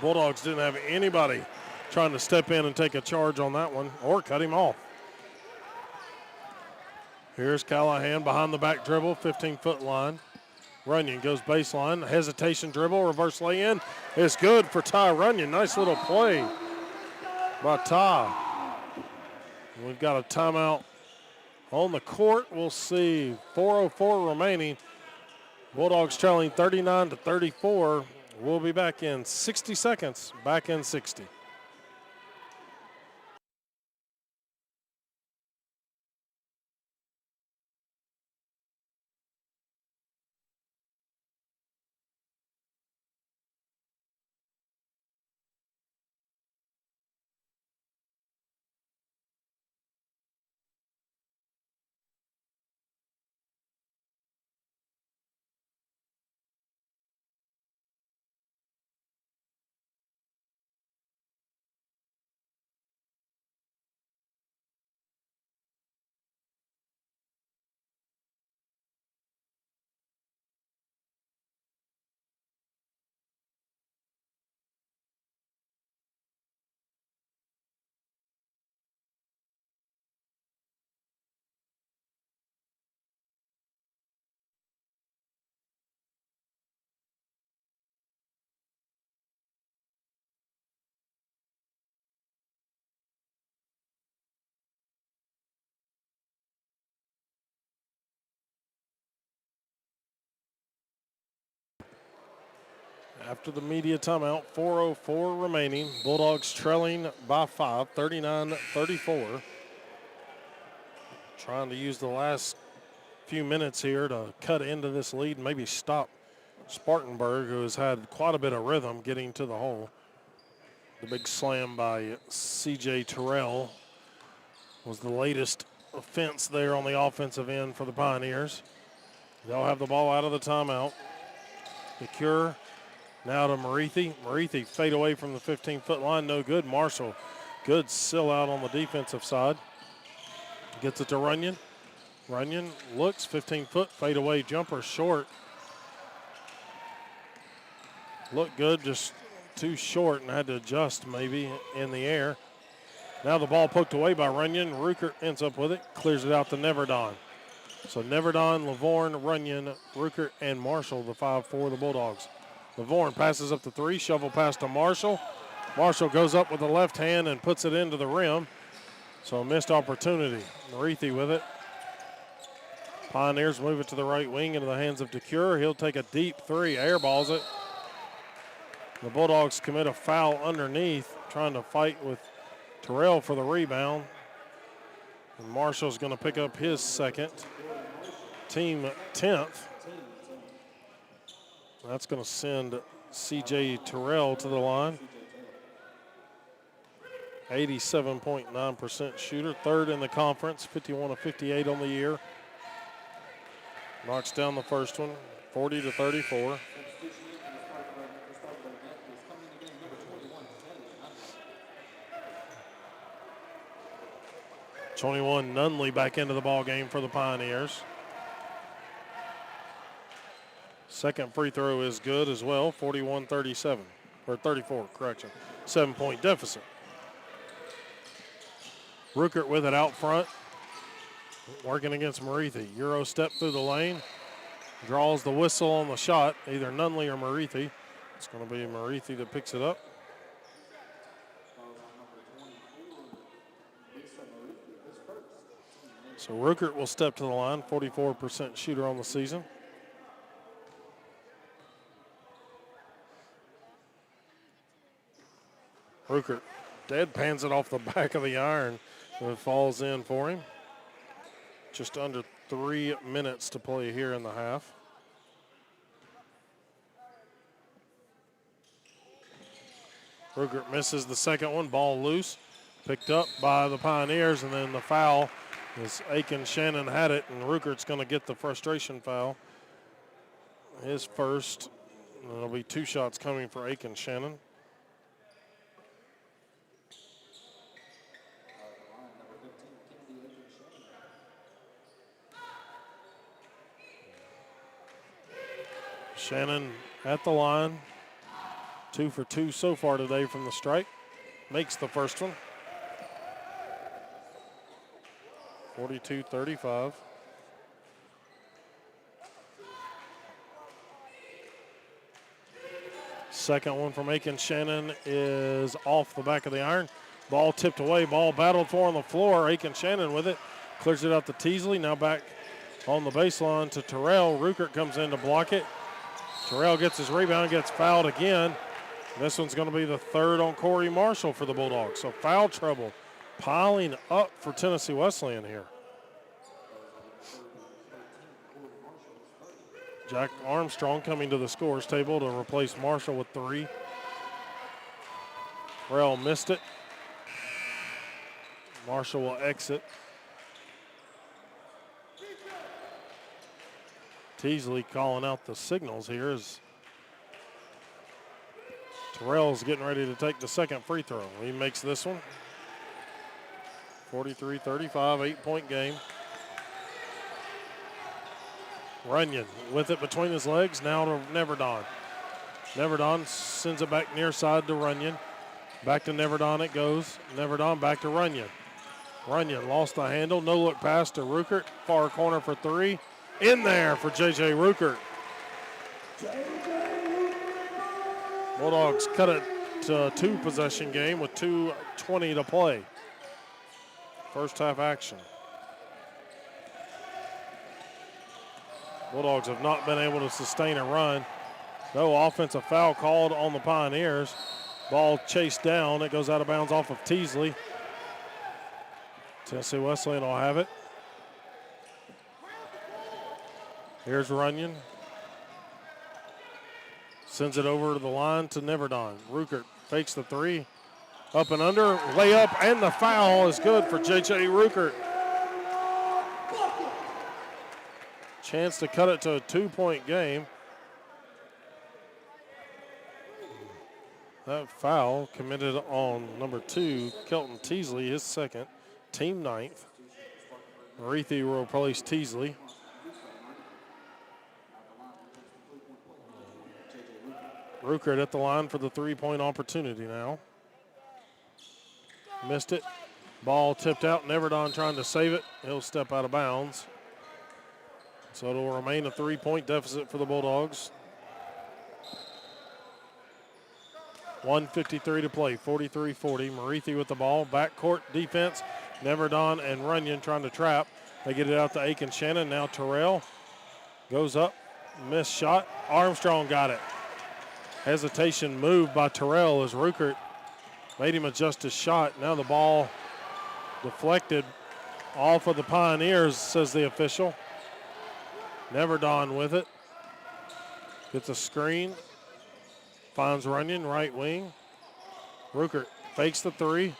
Bulldogs didn't have anybody trying to step in and take a charge on that one or cut him off. Here's Callahan behind the back dribble, 15-foot line. Runyon goes baseline, hesitation dribble, reverse lay-in. It's good for Ty Runyon. Nice little play by Ty. We've got a timeout on the court. We'll see 4:04 remaining. Bulldogs trailing 39-34. We'll be back in 60 seconds, back in 60. After the media timeout, 4:04 remaining. Bulldogs trailing by 5, 39-34. Trying to use the last few minutes here to cut into this lead and maybe stop Spartanburg, who has had quite a bit of rhythm getting to the hole. The big slam by C.J. Terrell was the latest offense there on the offensive end for the Pioneers. They'll have the ball out of the timeout. DeCure now to Marithi. Marithi fade away from the 15-foot line, no good. Marshall, good seal out on the defensive side. Gets it to Runyon. Runyon looks, 15-foot, fade away jumper, short. Looked good, just too short and had to adjust maybe in the air. Now the ball poked away by Runyon. Ruckert ends up with it, clears it out to Neverdon. So Neverdon, Lavorne, Runyon, Ruckert, and Marshall, the 5 for the Bulldogs. Lavorne passes up the 3, shovel pass to Marshall. Marshall goes up with the left hand and puts it into the rim. So a missed opportunity. Marithi with it. Pioneers move it to the right wing into the hands of DeCure. He'll take a deep 3, airballs it. The Bulldogs commit a foul underneath, trying to fight with Terrell for the rebound. And Marshall's going to pick up his second, team 10th. That's going to send C.J. Terrell to the line. 87.9% shooter, third in the conference, 51 of 58 on the year. Knocks down the first one, 40-34. 21 Nunley back into the ball game for the Pioneers. Second free throw is good as well, 41-37, or 34, correction. 7-point deficit. Ruckert with it out front. working against Marithi. Euro step through the lane. Draws the whistle on the shot, either Nunley or Marithi. It's going to be Marithi that picks it up. So Ruckert will step to the line, 44% shooter on the season. Ruckert deadpans it off the back of the iron. It falls in for him. Just under 3 minutes to play here in the half. Ruckert misses the second one, ball loose. Picked up by the Pioneers, and then the foul is Aiken Shannon had it, and Ruckert's going to get the frustration foul. His first, and there'll be 2 shots coming for Aiken Shannon. Shannon at the line. 2 for 2 so far today from the stripe. Makes the first one. 42-35. Second one from Aiken Shannon is off the back of the iron. Ball tipped away, ball battled for on the floor. Aiken Shannon with it. Clears it out to Teasley. Now back on the baseline to Terrell. Ruckert comes in to block it. Terrell gets his rebound, gets fouled again. This one's going to be the third on Corey Marshall for the Bulldogs. So foul trouble piling up for Tennessee Wesleyan here. Jack Armstrong coming to the scores table to replace Marshall with 3. Terrell missed it. Marshall will exit. Teasley calling out the signals here as Terrell's getting ready to take the second free throw. He makes this one. 43-35, 8-point game. Runyon with it between his legs, now to Neverdon. Neverdon sends it back near side to Runyon. Back to Neverdon it goes. Neverdon back to Runyon. Runyon lost the handle, no look pass to Ruckert. Far corner for 3. In there for J.J. Ruckert. Bulldogs cut it to a 2-possession game with 2:20 to play. First half action. Bulldogs have not been able to sustain a run. No offensive foul called on the Pioneers. Ball chased down. It goes out of bounds off of Teasley. Tennessee Wesleyan will have it. Here's Runyon. Sends it over to the line to Neverdon. Ruckert fakes the 3. Up and under. Layup and the foul is good for J.J. Ruckert. Chance to cut it to a 2-point game. That foul committed on number 2, Kelton Teasley, his second, team 9th. Marithi will replace Teasley. Ruckert at the line for the 3-point opportunity now. Missed it. Ball tipped out. Neverdon trying to save it. He'll step out of bounds. So it'll remain a 3-point deficit for the Bulldogs. 1:53 to play, 43-40. Marithi with the ball. Backcourt defense. Neverdon and Runyon trying to trap. They get it out to Aiken Shannon. Now Terrell goes up. Missed shot. Armstrong got it. Hesitation move by Terrell as Ruckert made him adjust his shot. Now the ball deflected off of the Pioneers, says the official. Neverdon with it. Gets a screen. Finds Runyon, right wing. Ruckert fakes the 3.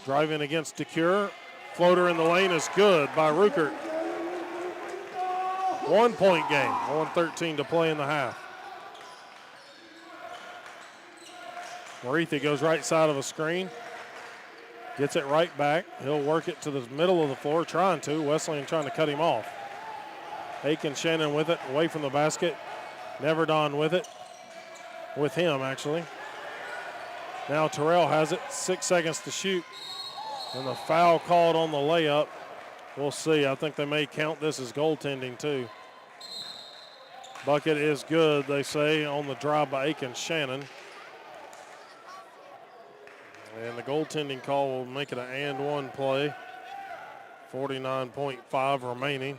Driving against DeCure. Floater in the lane is good by Ruckert. 1-point game. 1:13 to play in the half. Marithi goes right side of a screen. Gets it right back. He'll work it to the middle of the floor, trying to. Wesleyan trying to cut him off. Aiken Shannon with it, away from the basket. Neverdon with it. With him, actually. Now Terrell has it. 6 seconds to shoot. And the foul called on the layup We'll see. I think they may count this as goaltending too. Bucket is good, they say, on the drive by Aiken Shannon. And the goaltending call will make it an and one play. 49.5 remaining.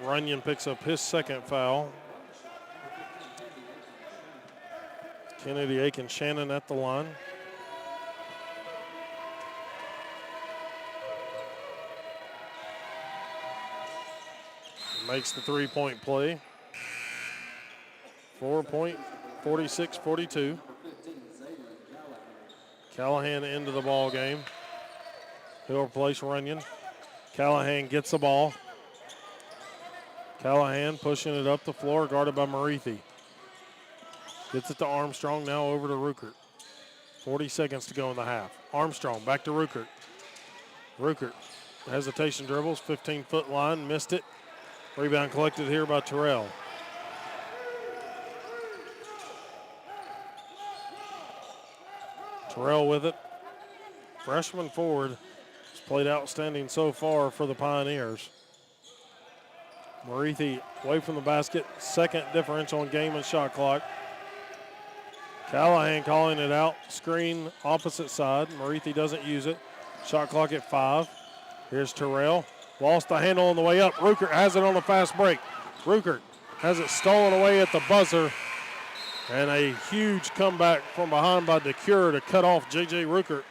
Runyon picks up his second foul. Kennedy Aiken Shannon at the line. Makes the three-point play. 46-42. Callahan into the ball game. He'll replace Runyon. Callahan gets the ball. Callahan pushing it up the floor, guarded by Marithi. Gets it to Armstrong, now over to Ruckert. 40 seconds to go in the half. Armstrong back to Ruckert. Ruckert, hesitation dribbles, 15-foot line, missed it. Rebound collected here by Terrell. Terrell with it. Freshman forward has played outstanding so far for the Pioneers. Marithi away from the basket. Second differential in game and shot clock. Callahan calling it out. Screen opposite side. Marithi doesn't use it. Shot clock at 5. Here's Terrell. Lost the handle on the way up. Ruckert has it on a fast break. Ruckert has it stolen away at the buzzer. And a huge comeback from behind by DeCure to cut off J.J. Ruckert,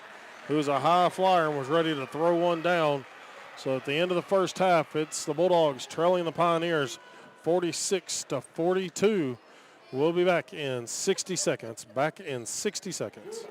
who is a high flyer and was ready to throw one down. So at the end of the first half, it's the Bulldogs trailing the Pioneers 46-42. We'll be back in 60 seconds. Back in 60 seconds.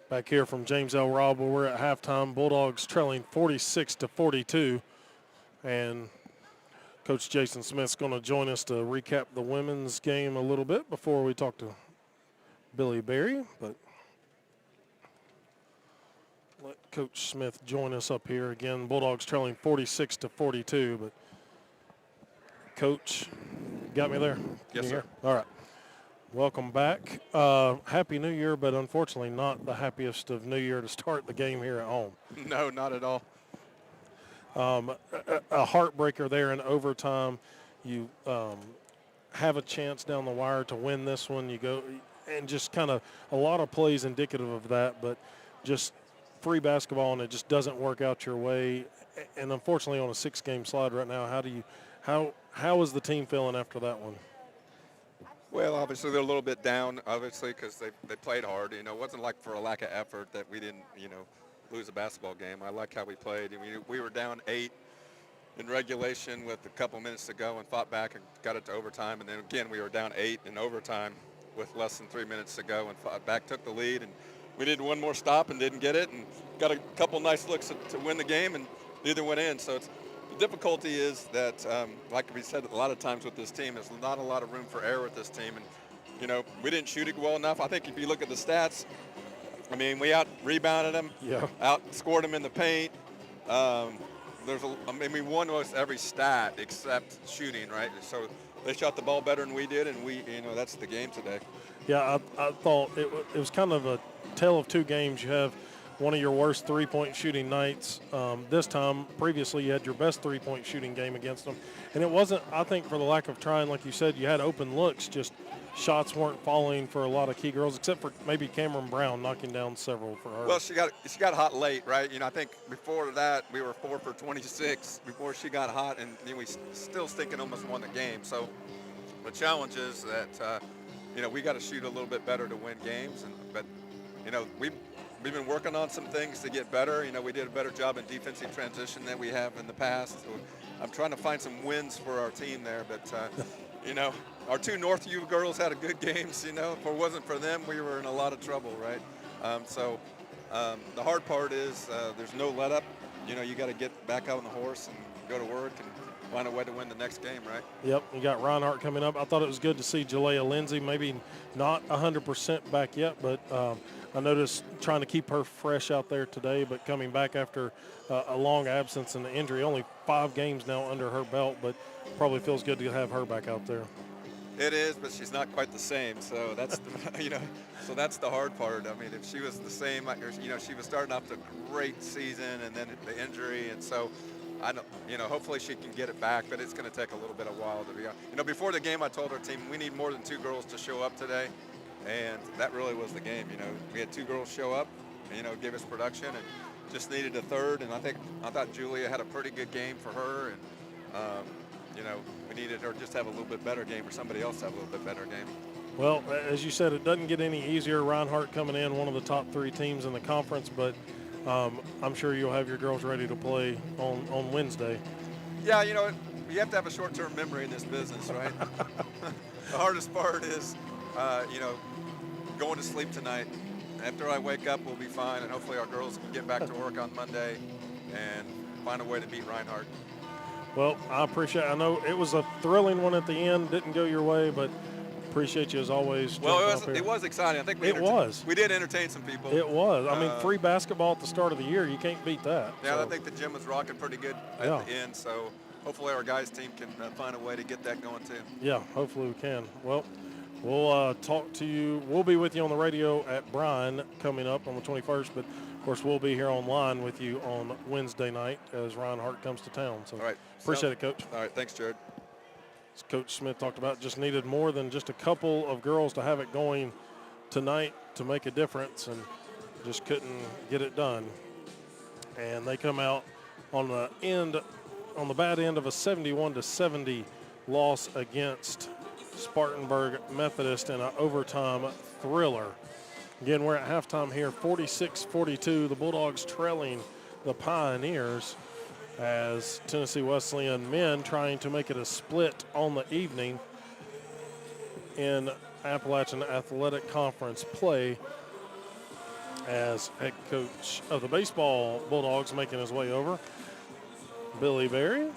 Back here from James L. Robb, where we're at halftime. Bulldogs trailing 46-42. And Coach Jason Smith's going to join us to recap the women's game a little bit before we talk to Billy Berry. But let Coach Smith join us up here. Again, Bulldogs trailing 46-42. But Coach, got me there? Yes, sir. All right. Welcome back. Happy New Year, but unfortunately not the happiest of New Year to start the game here at home. No, not at all. A heartbreaker there in overtime. You have a chance down the wire to win this one. You go and just kind of a lot of plays indicative of that, but just free basketball and it just doesn't work out your way. And unfortunately on a 6-game slide right now, how is the team feeling after that one? Well, obviously they're a little bit down, obviously, because they played hard. You know, it wasn't like for a lack of effort that we didn't, lose a basketball game. I like how we played. I mean, we were down 8 in regulation with a couple minutes to go and fought back and got it to overtime. And then again, we were down 8 in overtime with less than 3 minutes to go and fought back, took the lead. And we did one more stop and didn't get it and got a couple nice looks to win the game and neither went in. So the difficulty is that, like we said a lot of times with this team, there's not a lot of room for error with this team. And, we didn't shoot it well enough. I think if you look at the stats, I mean, we out-rebounded them, out-scored them in the paint. We won almost every stat except shooting, right? So they shot the ball better than we did, and that's the game today. Yeah, I thought it was kind of a tale of two games. You have one of your worst three-point shooting nights. This time, previously, you had your best three-point shooting game against them. And it wasn't, I think, for the lack of trying. Like you said, you had open looks, just shots weren't falling for a lot of key girls, except for maybe Cameron Brown knocking down several for her. Well, she got hot late, right? You know, I think before that we were 4 for 26 before she got hot, and then we still stinking almost won the game. So the challenge is that you know, we got to shoot a little bit better to win games, but you know, we've been working on some things to get better. You know, we did a better job in defensive transition than we have in the past. So I'm trying to find some wins for our team there, but you know, our two Northview girls had a good games. You know, if it wasn't for them, we were in a lot of trouble, right? So the hard part is there's no let up. You know, you got to get back out on the horse and go to work and find a way to win the next game, right? Yep, you got Reinhardt coming up. I thought it was good to see Jalea Lindsay, maybe not 100% back yet, but I noticed trying to keep her fresh out there today, but coming back after a long absence and the injury. Only 5 games now under her belt, but probably feels good to have her back out there. It is, but she's not quite the same. So that's the, you know, so that's the hard part. I mean, if she was the same, you know, she was starting off the great season and then the injury, and so I don't, you know, hopefully she can get it back, but it's going to take a little bit of while to be honest. You know, before the game, I told our team we need more than 2 girls to show up today, and that really was the game. You know, we had 2 girls show up, and, you know, give us production, and just needed a third. And I thought Julia had a pretty good game for her, and you know, we needed her just to have a little bit better game, or somebody else to have a little bit better game. Well, as you said, it doesn't get any easier. Reinhardt coming in, one of the top 3 teams in the conference, but I'm sure you'll have your girls ready to play on Wednesday. Yeah, you know, you have to have a short-term memory in this business, right? The hardest part is, you know, going to sleep tonight. After I wake up, we'll be fine, and hopefully our girls can get back to work on Monday and find a way to beat Reinhardt. Well, I appreciate it. I know it was a thrilling one at the end. Didn't go your way, but appreciate you as always. Well, it was exciting. I think we did entertain some people. It was. I mean, free basketball at the start of the year, you can't beat that. Yeah, so. I think the gym was rocking pretty good at the end, so hopefully our guys team can find a way to get that going too. Yeah, hopefully we can. Well, we'll talk to you. We'll be with you on the radio at Bryan coming up on the 21st, but of course we'll be here online with you on Wednesday night as Reinhardt comes to town. So all right. Appreciate it, Coach. All right, thanks, Jared. As Coach Smith talked about, just needed more than just a couple of girls to have it going tonight to make a difference, and just couldn't get it done. And they come out on the bad end of a 71-70 loss against Spartanburg Methodist in an overtime thriller. Again, we're at halftime here, 46-42. The Bulldogs trailing the Pioneers, as Tennessee Wesleyan men trying to make it a split on the evening in Appalachian Athletic Conference play, as head coach of the baseball Bulldogs making his way over, Billy Berry.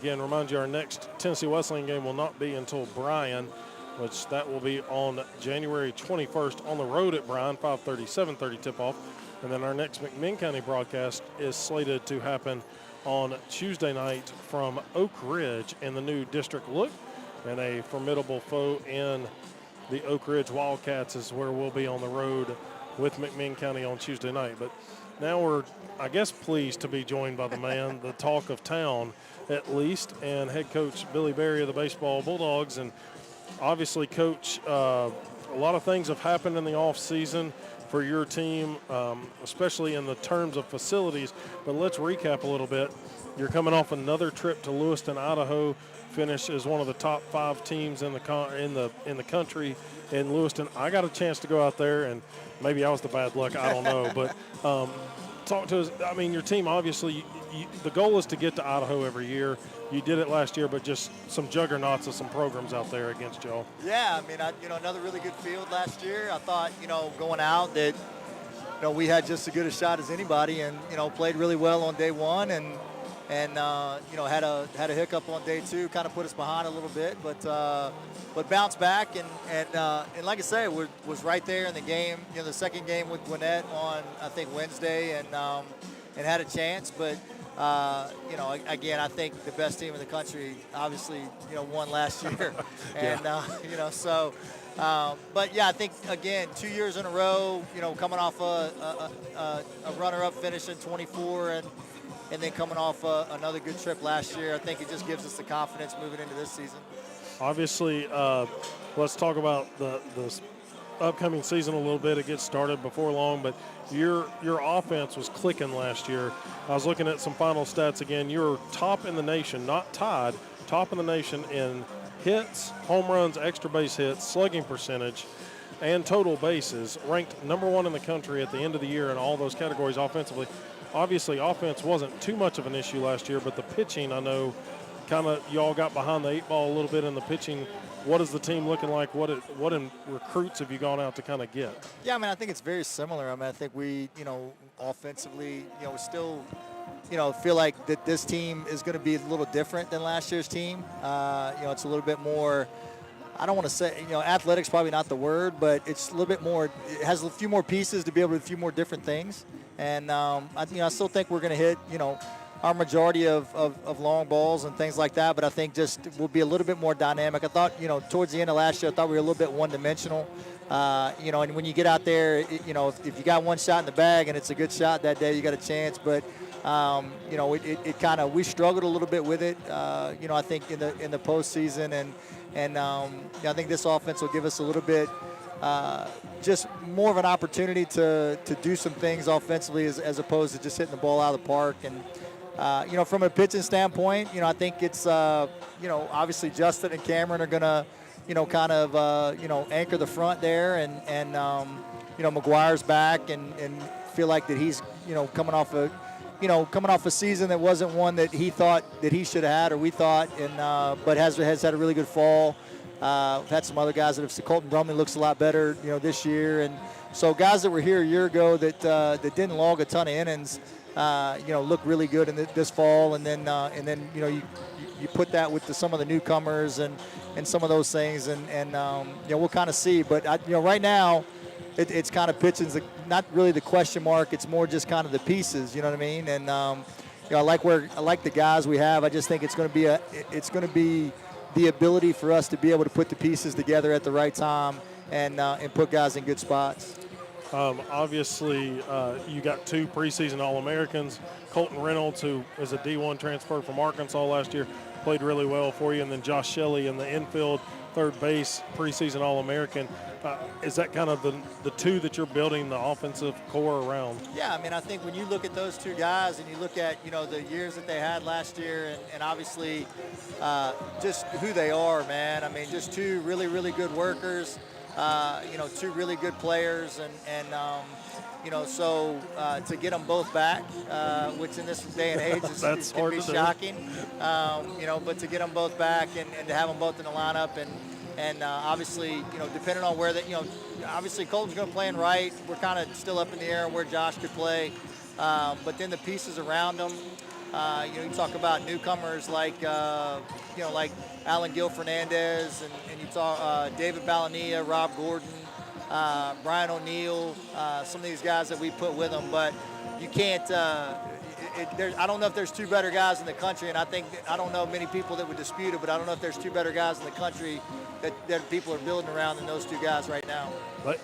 Again, remind you, our next Tennessee Wesleyan game will not be until Bryan, which that will be on January 21st on the road at Bryan, 5:30, 7:30 tip-off. And then our next McMinn County broadcast is slated to happen on Tuesday night from Oak Ridge in the new district look, and a formidable foe in the Oak Ridge Wildcats is where we'll be on the road with McMinn County on Tuesday night. But now we're, I guess, pleased to be joined by the man, the talk of town at least, and head coach Billy Berry of the baseball Bulldogs. And obviously, Coach, a lot of things have happened in the offseason for your team, especially in the terms of facilities. But let's recap a little bit. You're coming off another trip to Lewiston, Idaho. Finished as one of the top 5 teams in the country in Lewiston. I got a chance to go out there, and maybe I was the bad luck. I don't know, but talk to us. I mean, your team obviously. The goal is to get to Idaho every year. You did it last year, but just some juggernauts of some programs out there against y'all. Yeah, I mean, another really good field last year. I thought, going out that, we had just as good a shot as anybody, and played really well on day 1, and had a hiccup on day 2, kind of put us behind a little bit, but bounced back, and like I say, was right there in the game. The second game with Gwinnett on, I think, Wednesday, and had a chance, but. Again, I think the best team in the country obviously, won last year. And, so, But yeah, I think again, 2 years in a row, coming off a runner-up finish in 24, and then coming off another good trip last year, I think it just gives us the confidence moving into this season. Obviously, let's talk about the upcoming season a little bit. It gets started before long, but your offense was clicking last year. I was looking at some final stats again. You were top in the nation, not tied, top in the nation in hits, home runs, extra base hits, slugging percentage, and total bases. Ranked number 1 in the country at the end of the year in all those categories offensively. Obviously, offense wasn't too much of an issue last year, but the pitching, I know, kind of y'all got behind the 8 ball a little bit in the pitching. What is the team looking like? What in recruits have you gone out to kind of get? Yeah, I mean, I think it's very similar. I mean, I think we, offensively, we still, feel like that this team is going to be a little different than last year's team. It's a little bit more, I don't want to say, athletics probably not the word, but it's a little bit more, it has a few more pieces to be able to do a few more different things. And, I still think we're going to hit, our majority of long balls and things like that, but I think just we'll be a little bit more dynamic. I thought, towards the end of last year, I thought we were a little bit one-dimensional. And when you get out there, if you got one shot in the bag and it's a good shot that day, you got a chance. But, it kind of, we struggled a little bit with it, I think in the postseason. And I think this offense will give us a little bit just more of an opportunity to do some things offensively as opposed to just hitting the ball out of the park. And, from a pitching standpoint, I think it's, obviously Justin and Cameron are going to, kind of, anchor the front there. And McGuire's back and feel like that he's, coming off a season that wasn't one that he thought that he should have had or we thought, and but has had a really good fall. We've had some other guys that have, Colton Brumley looks a lot better, this year. And so guys that were here a year ago that didn't log a ton of innings, look really good in this fall, and then you put that with some of the newcomers and some of those things, and we'll kind of see. But right now, it's kind of pitching's not really the question mark. It's more just kind of the pieces. You know what I mean? And I like the guys we have. I just think it's going to be the ability for us to be able to put the pieces together at the right time and put guys in good spots. Obviously, you got 2 preseason All-Americans. Colton Reynolds, who is a D1 transfer from Arkansas last year, played really well for you. And then Josh Shelley in the infield, third base, preseason All-American. Is that kind of the 2 that you're building the offensive core around? Yeah, I mean, I think when you look at those 2 guys and you look at, the years that they had last year and obviously just who they are, man. I mean, just 2 really, really good workers. 2 really good players, and so to get them both back, which in this day and age is can be shocking, but to get them both back and to have them both in the lineup, and obviously, depending on where obviously Colton's going to play in right. We're kind of still up in the air on where Josh could play, but then the pieces around them. You talk about newcomers like Alan Gil Fernandez, and you talk David Balania, Rob Gordon, Brian O'Neill, some of these guys that we put with them. But you can't. I don't know if there's 2 better guys in the country, and I don't know many people that would dispute it, but I don't know if there's 2 better guys in the country that people are building around than those 2 guys right now.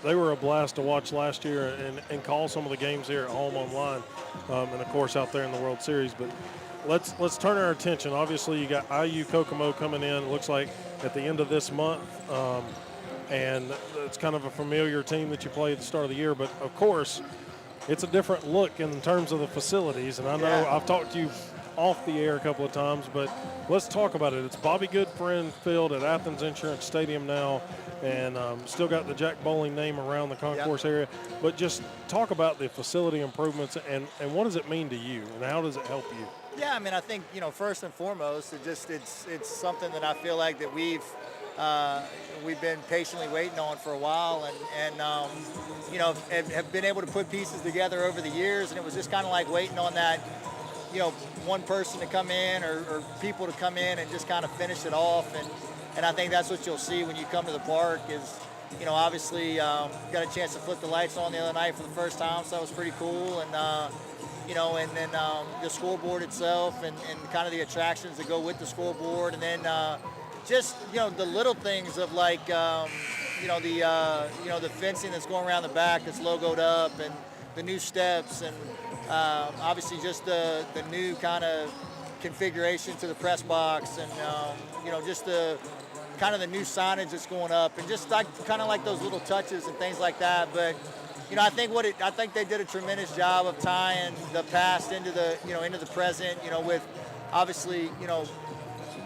They were a blast to watch last year and call some of the games here at home online, and of course out there in the World Series. But let's turn our attention. Obviously, you got IU Kokomo coming in. It looks like at the end of this month, and it's kind of a familiar team that you played at the start of the year. But of course, it's a different look in terms of the facilities. And I know I've talked to you off the air a couple of times, but let's talk about it. It's Bobby Goodfriend Field at Athens Insurance Stadium now, and still got the Jack Bowling name around the concourse area. But just talk about the facility improvements and what does it mean to you, and how does it help you? Yeah, I mean, I think, first and foremost, it's something that I feel like that we've been patiently waiting on for a while, and have been able to put pieces together over the years, and it was just kind of like waiting on that, one person to come in or people to come in and just kind of finish it off, and I think that's what you'll see when you come to the park is, obviously got a chance to flip the lights on the other night for the first time, so that was pretty cool, and and then the scoreboard itself and kind of the attractions that go with the scoreboard, and then just, the little things of like, the fencing that's going around the back that's logoed up, and the new steps, and obviously just the new kind of configuration to the press box, and just the kind of the new signage that's going up, and just like kind of like those little touches and things like that. But I think they did a tremendous job of tying the past into the into the present. With obviously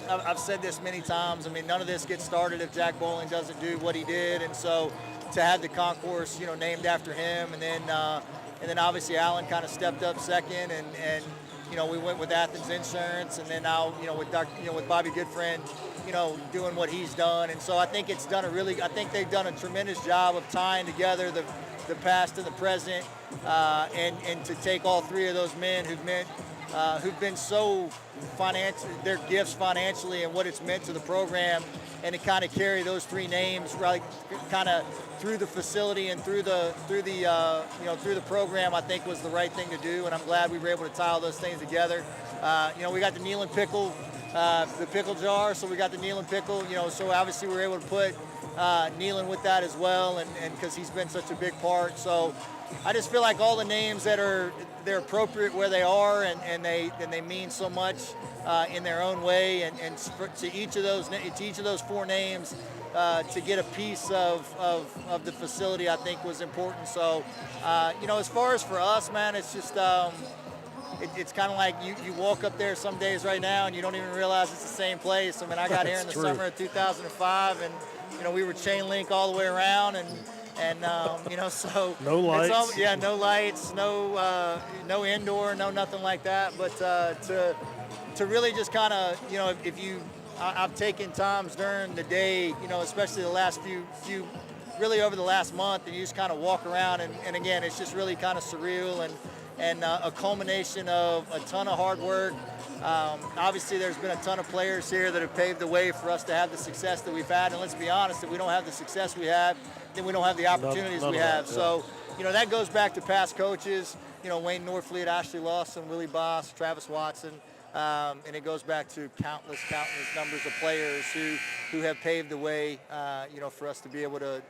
I've said this many times. I mean, none of this gets started if Jack Bowling doesn't do what he did, and so to have the concourse named after him, and then obviously Alan kind of stepped up second, and we went with Athens Insurance, and then now with Bobby Goodfriend doing what he's done. And so I think I think they've done a tremendous job of tying together the past and the present, and to take all three of those men who've been so their gifts financially and what it's meant to the program, and to kind of carry those three names right kind of through the facility and through the program, I think was the right thing to do. And I'm glad we were able to tie all those things together. We got the Neal and Pickle, the pickle jar, so we got the Neal and Pickle, so obviously we were able to put Nealon with that as well, and because he's been such a big part. So I just feel like all the names they're appropriate where they are, and they mean so much in their own way, and to each of those four names to get a piece of the facility, I think was important. So as far as for us, man, it's just it's kind of like you walk up there some days right now and you don't even realize it's the same place. I mean, I got here in the summer of 2005, and we were chain link all the way around, and so no lights. No lights, no indoor, no nothing like that. But to really just kind of I've taken times during the day, especially the last few really over the last month, and you just kind of walk around, and again, it's just really kind of surreal, and a culmination of a ton of hard work. Obviously, there's been a ton of players here that have paved the way for us to have the success that we've had. And let's be honest, if we don't have the success we have, then we don't have the opportunities we have. So, that goes back to past coaches, Wayne Norfleet, Ashley Lawson, Willie Boss, Travis Watson. And it goes back to countless numbers of players who have paved the way, for us to be able to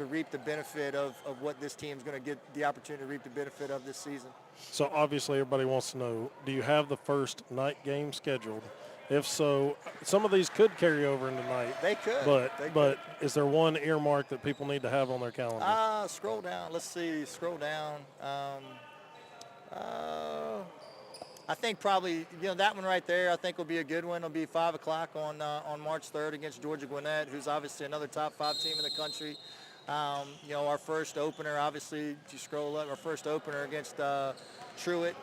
reap the benefit of what this team's going to get the opportunity to reap the benefit of this season. So obviously everybody wants to know, do you have the first night game scheduled? If so, some of these could carry over into night. They could. But is there one earmark that people need to have on their calendar? Scroll down. Let's see. Scroll down. I think probably, that one right there, I think will be a good one. It'll be 5 o'clock on March 3rd against Georgia Gwinnett, who's obviously another top 5 team in the country. Our first opener, obviously, if you scroll up, our first opener against Truett,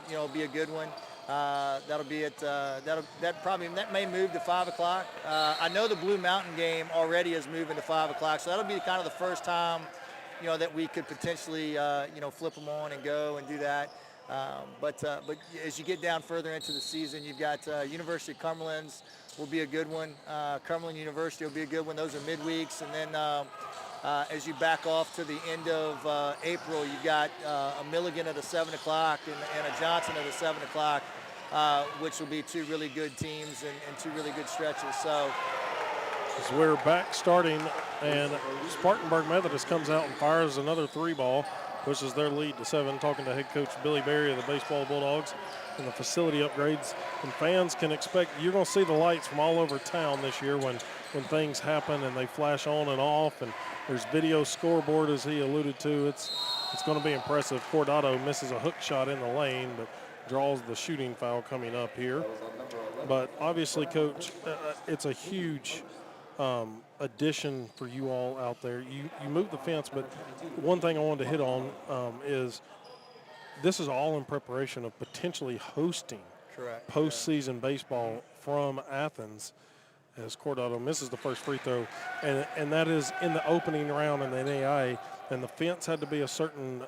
will be a good one. That'll be at, that may move to 5 o'clock. I know the Blue Mountain game already is moving to 5 o'clock, so that'll be kind of the first time, that we could potentially, flip them on and go and do that. But as you get down further into the season, you've got University of Cumberland's will be a good one. Cumberland University will be a good one. Those are midweeks. And then as you back off to the end of April, you've got a Milligan at a 7 o'clock and a Johnson at a 7 o'clock, which will be two really good teams and two really good stretches. So as we're back starting, and Spartanburg Methodist comes out and fires another 3-ball. Pushes their lead to 7, talking to head coach Billy Berry of the Baseball Bulldogs, and the facility upgrades. And fans can expect, you're going to see the lights from all over town this year when things happen and they flash on and off, and there's video scoreboard, as he alluded to. It's going to be impressive. Cordado misses a hook shot in the lane, but draws the shooting foul coming up here. But obviously, Coach, it's a huge addition for you all out there. You moved the fence, but one thing I wanted to hit on is this is all in preparation of potentially hosting postseason baseball from Athens, as Cordado misses the first free throw, and that is in the opening round in the NAIA, and the fence had to be a certain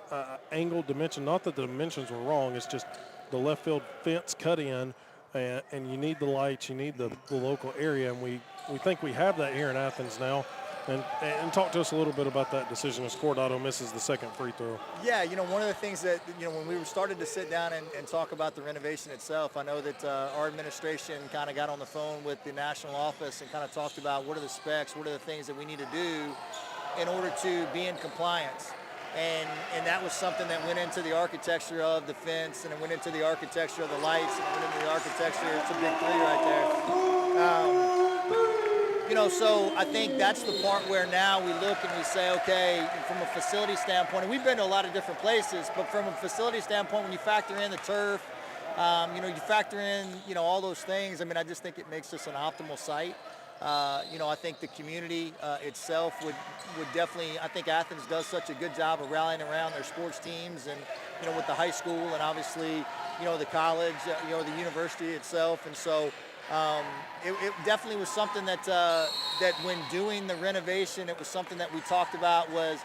angled dimension. Not that the dimensions were wrong, it's just the left field fence cut in, and you need the lights, you need the local area, and we think we have that here in Athens now. And talk to us a little bit about that decision as Coronado misses the second free throw. Yeah, one of the things that, when we started to sit down and talk about the renovation itself, I know that our administration kind of got on the phone with the national office and kind of talked about what are the specs, what are the things that we need to do in order to be in compliance. And that was something that went into the architecture of the fence, and it went into the architecture of the lights, and it went into the architecture. It's a big three right there. So I think that's the part where now we look and we say, okay, from a facility standpoint, and we've been to a lot of different places, but from a facility standpoint, when you factor in the turf, you factor in, all those things, I just think it makes this an optimal site. I think the community itself would definitely, I think Athens does such a good job of rallying around their sports teams and, with the high school and obviously, the college, the university itself. And so it definitely was something that when doing the renovation, it was something that we talked about was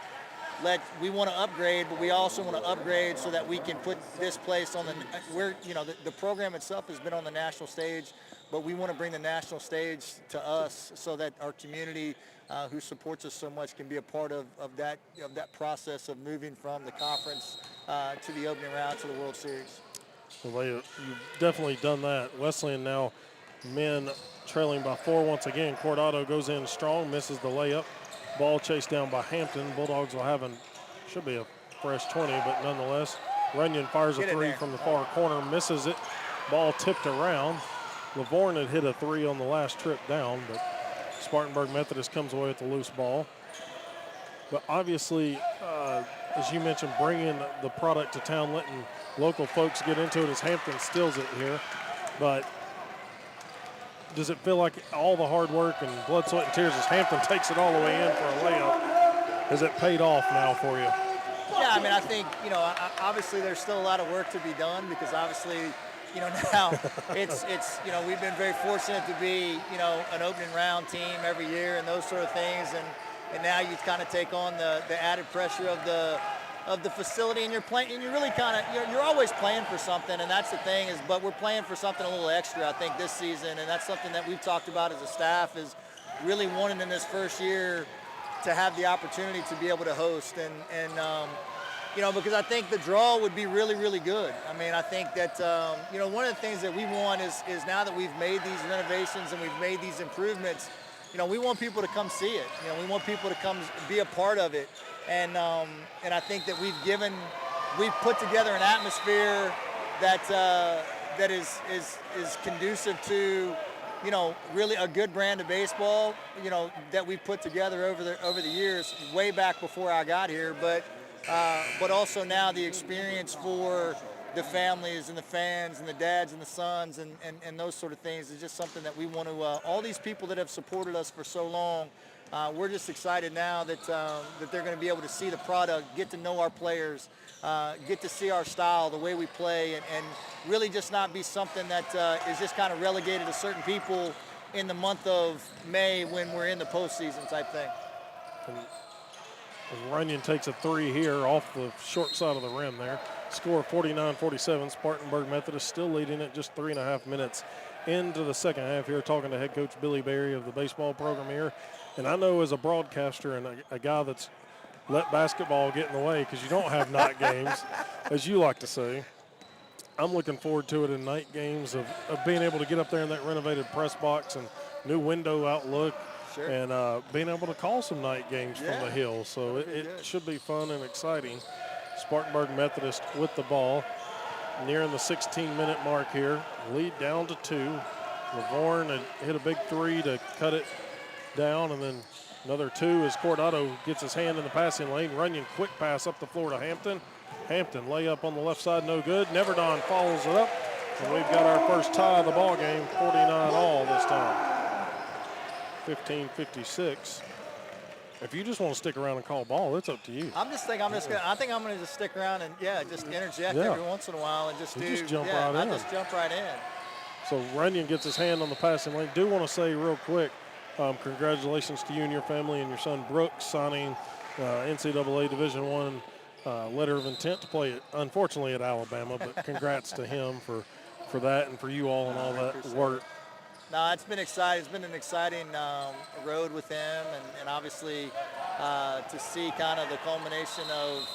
we want to upgrade, but we also want to upgrade so that we can put this place on the program itself has been on the national stage, but we want to bring the national stage to us so that our community who supports us so much can be a part of that process of moving from the conference to the opening round to the World Series. Well, you've definitely done that. Wesleyan now men trailing by 4 once again. Coronado goes in strong, misses the layup. Ball chased down by Hampton. Bulldogs will have should be a fresh 20, but nonetheless, Runyon fires a three from the far corner, misses it. Ball tipped around. Lavorne had hit a three on the last trip down, but Spartanburg Methodist comes away with the loose ball. But obviously, as you mentioned, bringing the product to town, letting local folks get into it as Hampton steals it here. But does it feel like all the hard work and blood, sweat, and tears as Hampton takes it all the way in for a layup? Has it paid off now for you? Yeah, I think, obviously there's still a lot of work to be done because obviously, now it's we've been very fortunate to be, an opening round team every year and those sort of things. And now you kind of take on the added pressure of the facility, and you're playing, and you're really you're always playing for something, and that's the thing but we're playing for something a little extra, I think, this season, and that's something that we've talked about as a staff is really wanting in this first year to have the opportunity to be able to host, and because I think the draw would be really, really good. I think that one of the things that we want is now that we've made these renovations and we've made these improvements, we want people to come see it. We want people to come be a part of it. And I think that we've put together an atmosphere that is conducive to, really a good brand of baseball, that we've put together over the years, way back before I got here. But also now the experience for the families and the fans and the dads and the sons and those sort of things is just something that we want to, all these people that have supported us for so long, we're just excited now that they're going to be able to see the product, get to know our players, get to see our style, the way we play, and really just not be something that is just kind of relegated to certain people in the month of May when we're in the postseason type thing. Runyon takes a three here off the short side of the rim there. Score 49-47. Spartanburg Methodist still leading it just 3.5 minutes into the second half here, talking to head coach Billy Berry of the baseball program here. And I know as a broadcaster and a guy that's let basketball get in the way because you don't have night games, as you like to say, I'm looking forward to it in night games of being able to get up there in that renovated press box and new window outlook. Sure. And being able to call some night games from the hill. So it should be fun and exciting. Spartanburg Methodist with the ball, nearing the 16-minute mark here. Lead down to 2. Lavorne had hit a big three to cut it down, and then another 2 as Coronado gets his hand in the passing lane. Runyon quick pass up the floor to Hampton. Hampton layup on the left side, no good. Neverdon follows it up, and we've got our first tie of the ball game, 49-all this time. 15-56. If you just want to stick around and call ball, it's up to you. I think I'm gonna just stick around and just interject every once in a while and just jump right in. So Runyon gets his hand on the passing lane. Do want to say real quick, congratulations to you and your family and your son Brooks signing NCAA Division I letter of intent to play, unfortunately, at Alabama. But congrats to him for that and for you all and all that work. No, it's been exciting. It's been an exciting road with him, and obviously to see kind of the culmination of,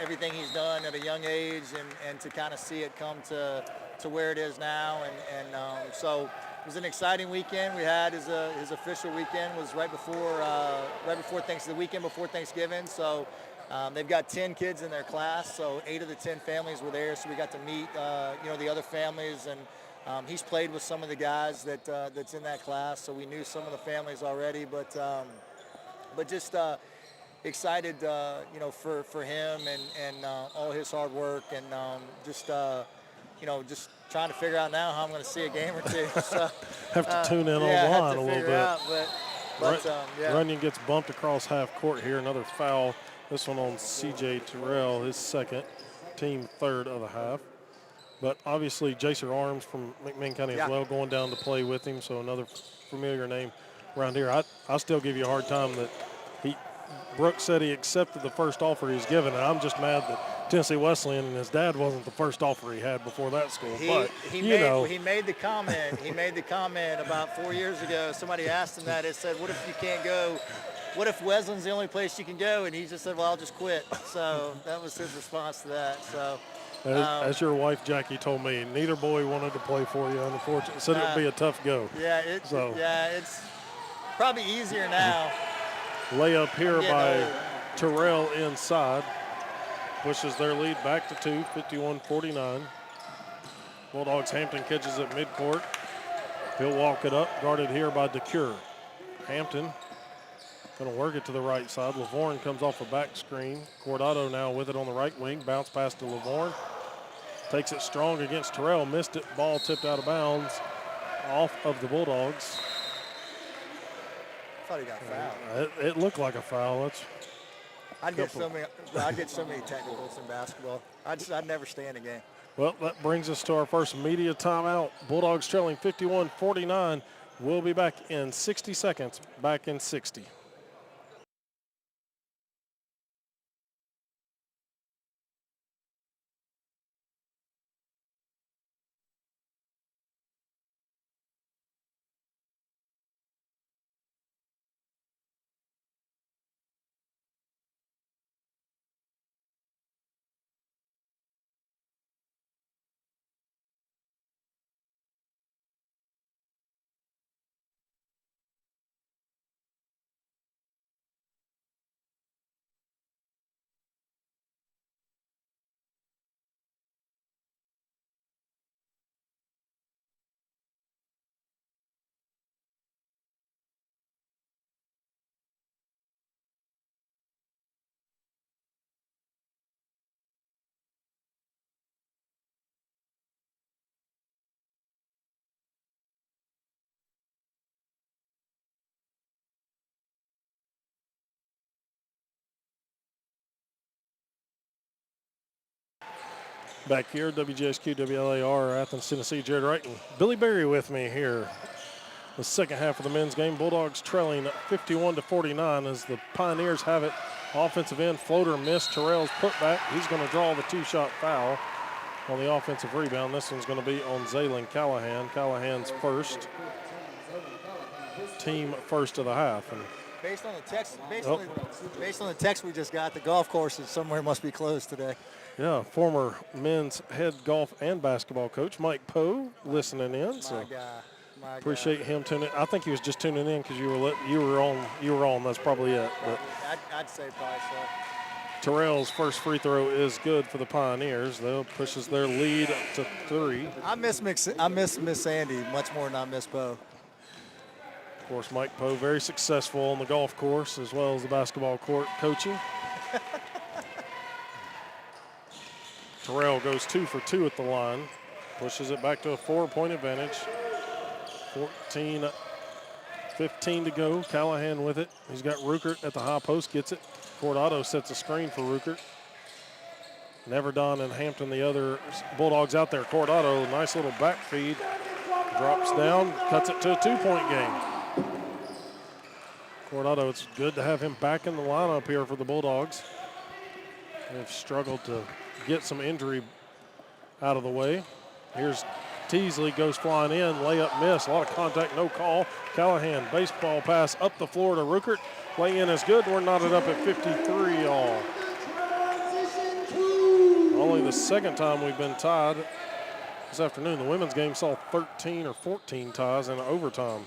everything he's done at a young age, and to kind of see it come to where it is now, and so it was an exciting weekend. We had his official weekend was right before Thanksgiving, the weekend before Thanksgiving. So they've got 10 kids in their class, so 8 of the 10 families were there. So we got to meet the other families, and he's played with some of the guys that's in that class, so we knew some of the families already. But just excited, for him and all his hard work, and just trying to figure out now how I'm going to see a game or two. So, have to tune in online a little bit. Out, but Runyon gets bumped across half court here. Another foul. This one on C.J. Terrell, his second, team third of the half. But obviously, Jaser Arms from McMinn County as well going down to play with him, so another familiar name around here. I still give you a hard time that Brooks said he accepted the first offer he was given, and I'm just mad that Tennessee Wesleyan and his dad wasn't the first offer he had before that school. He made the comment. He made the comment about 4 years ago. Somebody asked him that. It said, "What if you can't go? What if Wesleyan's the only place you can go?" And he just said, "Well, I'll just quit." So that was his response to that. So. As your wife Jackie told me, neither boy wanted to play for you. Unfortunately, said it would be a tough go. Yeah, it's probably easier now. Layup here by Terrell inside. Pushes their lead back to 2, 51-49. Bulldogs Hampton catches at midcourt. He'll walk it up, guarded here by DeCure. Hampton going to work it to the right side. Lavorne comes off a back screen. Cordado now with it on the right wing. Bounce pass to Lavorne. Takes it strong against Terrell. Missed it. Ball tipped out of bounds off of the Bulldogs. I thought he got fouled. It looked like a foul. I'd get so many technicals in basketball. I'd never stay in a game. Well, that brings us to our first media timeout. Bulldogs trailing 51-49. We'll be back in 60 seconds. Back in 60. Back here, WGSQ, WLAR, Athens, Tennessee. Jared Wright and Billy Berry with me here. The second half of the men's game. Bulldogs trailing 51-49 as the Pioneers have it. Offensive end, floater missed. Terrell's putback. He's going to draw the two-shot foul on the offensive rebound. This one's going to be on Zaylen Callahan. Callahan's first. Team first of the half. And based on the text we just got, the golf course somewhere must be closed today. Yeah, former men's head golf and basketball coach Mike Poe listening in. So appreciate him tuning in. I think he was just tuning in because you were on. That's probably it. But I'd say probably so. Terrell's first free throw is good for the Pioneers. They'll pushes their lead to 3. I miss Miss Sandy much more than I miss Poe. Of course, Mike Poe very successful on the golf course as well as the basketball court coaching. Terrell goes 2 for 2 at the line. Pushes it back to a 4-point advantage. 15 to go. Callahan with it. He's got Ruckert at the high post, gets it. Cordado sets a screen for Ruckert. Neverdon and Hampton, the other Bulldogs out there. Cordado, nice little back feed. Drops down, cuts it to a 2-point game. Cordado, it's good to have him back in the lineup here for the Bulldogs. They've struggled to get some injury out of the way. Here's Teasley goes flying in, layup miss, a lot of contact, no call. Callahan, baseball pass up the floor to Ruckert. Lay in is good. We're knotted up at 53 all. Only the second time we've been tied this afternoon. The women's game saw 13 or 14 ties in overtime.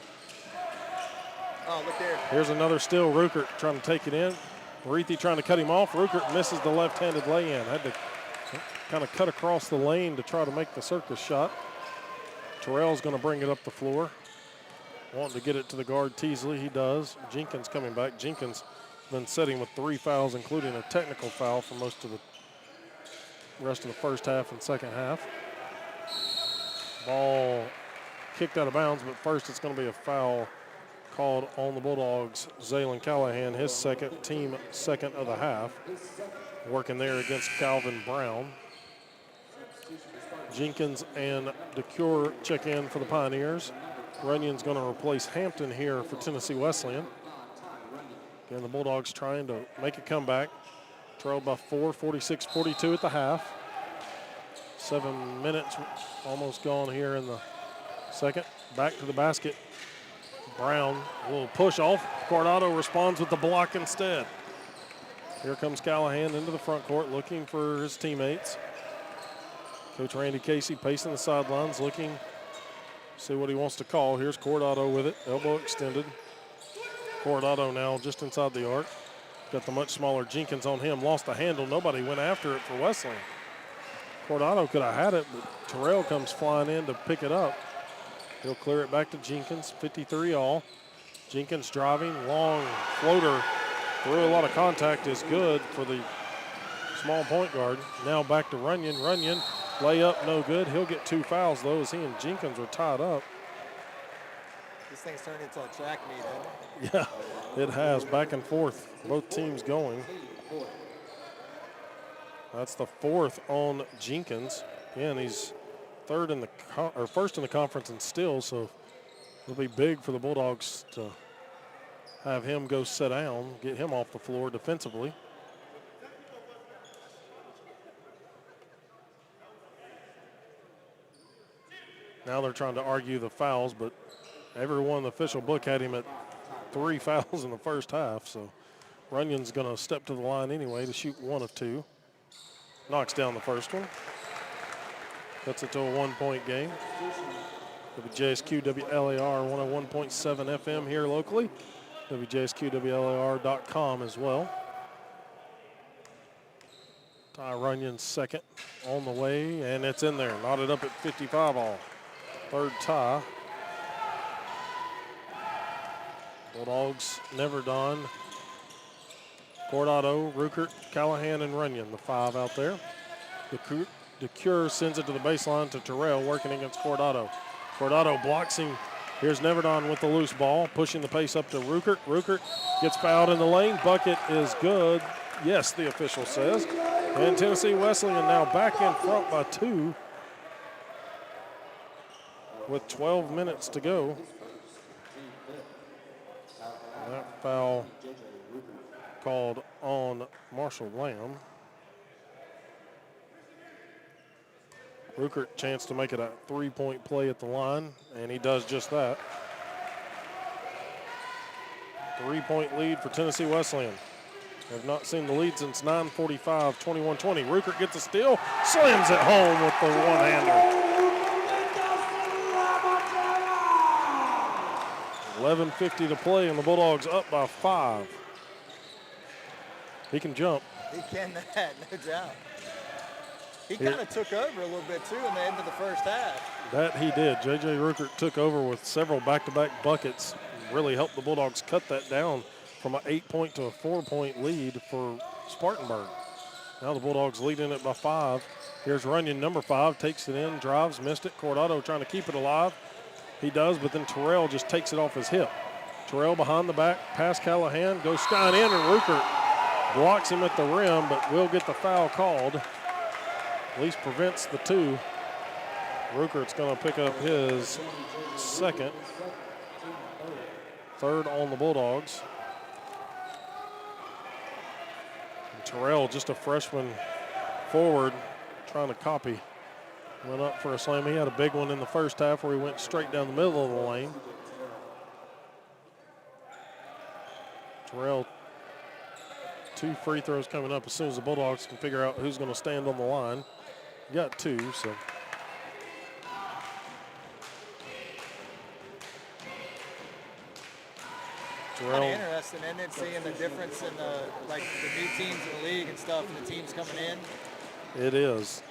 Oh, look there. Here's another steal. Ruckert trying to take it in. Reethy trying to cut him off. Ruckert misses the left-handed lay-in. Had to kind of cut across the lane to try to make the circus shot. Terrell's going to bring it up the floor. Wanting to get it to the guard Teasley. He does. Jenkins coming back. Jenkins been sitting with 3 fouls, including a technical foul for most of the rest of the first half and second half. Ball kicked out of bounds, but first it's going to be a foul called on the Bulldogs. Zaylen Callahan, his second, team second of the half. Working there against Calvin Brown. Jenkins and DeCure check in for the Pioneers. Runyon's going to replace Hampton here for Tennessee Wesleyan. Again, the Bulldogs trying to make a comeback. Trailed by 4, 46-42 at the half. 7 minutes almost gone here in the second. Back to the basket. Brown, a little push off. Coronado responds with the block instead. Here comes Callahan into the front court looking for his teammates. Coach Randy Casey pacing the sidelines, looking, see what he wants to call. Here's Coronado with it, elbow extended. Coronado now just inside the arc. Got the much smaller Jenkins on him, lost the handle. Nobody went after it for Wesleyan. Coronado could have had it, but Terrell comes flying in to pick it up. He'll clear it back to Jenkins, 53 all. Jenkins driving, long floater. Through a lot of contact is good for the small point guard. Now back to Runyon. Runyon, layup, no good. He'll get 2 fouls, though, as he and Jenkins are tied up. This thing's turned into a track meet, hasn't it? Yeah, it has. Back and forth. Both teams going. That's the 4th on Jenkins. Again, he's first in the conference in steals, so it'll be big for the Bulldogs to have him go sit down, get him off the floor defensively. Now they're trying to argue the fouls, but everyone in the official book had him at 3 fouls in the first half, so Runyon's going to step to the line anyway to shoot 1 of 2. Knocks down the first one. Cuts it to a 1-point game. WJSQ WLAR 101.7 FM here locally. WJSQ-WLAR.com as well. Ty Runyon's second on the way, and it's in there. Knotted up at 55 all. Third tie. Bulldogs never done. Coronado, Ruckert, Callahan, and Runyon, the 5 out there. DeCure sends it to the baseline to Terrell, working against Coronado. Coronado blocks him. Here's Neverdon with the loose ball, pushing the pace up to Ruckert. Ruckert gets fouled in the lane. Bucket is good. Yes, the official says. And Tennessee Wesleyan now back in front by 2 with 12 minutes to go. That foul called on Marshall Lamb. Ruckert chance to make it a 3-point play at the line, and he does just that. 3-point lead for Tennessee Wesleyan. Have not seen the lead since 9:45, 21-20. Ruckert gets a steal, slams it home with the one-hander. 11:50 to play, and the Bulldogs up by 5. He can jump. He can that, no doubt. He kind of took over a little bit, too, in the end of the first half. That he did. J.J. Ruckert took over with several back-to-back buckets. Really helped the Bulldogs cut that down from an 8-point to a 4-point lead for Spartanburg. Now the Bulldogs leading it by 5. Here's Runyon, number 5, takes it in, drives, missed it. Coronado trying to keep it alive. He does, but then Terrell just takes it off his hip. Terrell behind the back, past Callahan, goes skying in, and Ruckert blocks him at the rim, but will get the foul called. At least prevents the 2. Ruckert's going to pick up his second. 3rd on the Bulldogs. And Terrell, just a freshman forward, trying to copy went up for a slam. He had a big one in the first half where he went straight down the middle of the lane. Terrell, 2 free throws coming up as soon as the Bulldogs can figure out who's going to stand on the line. Got 2, so. Kind of interesting, isn't it, seeing the difference in the new teams in the league and stuff, and the teams coming in? It is.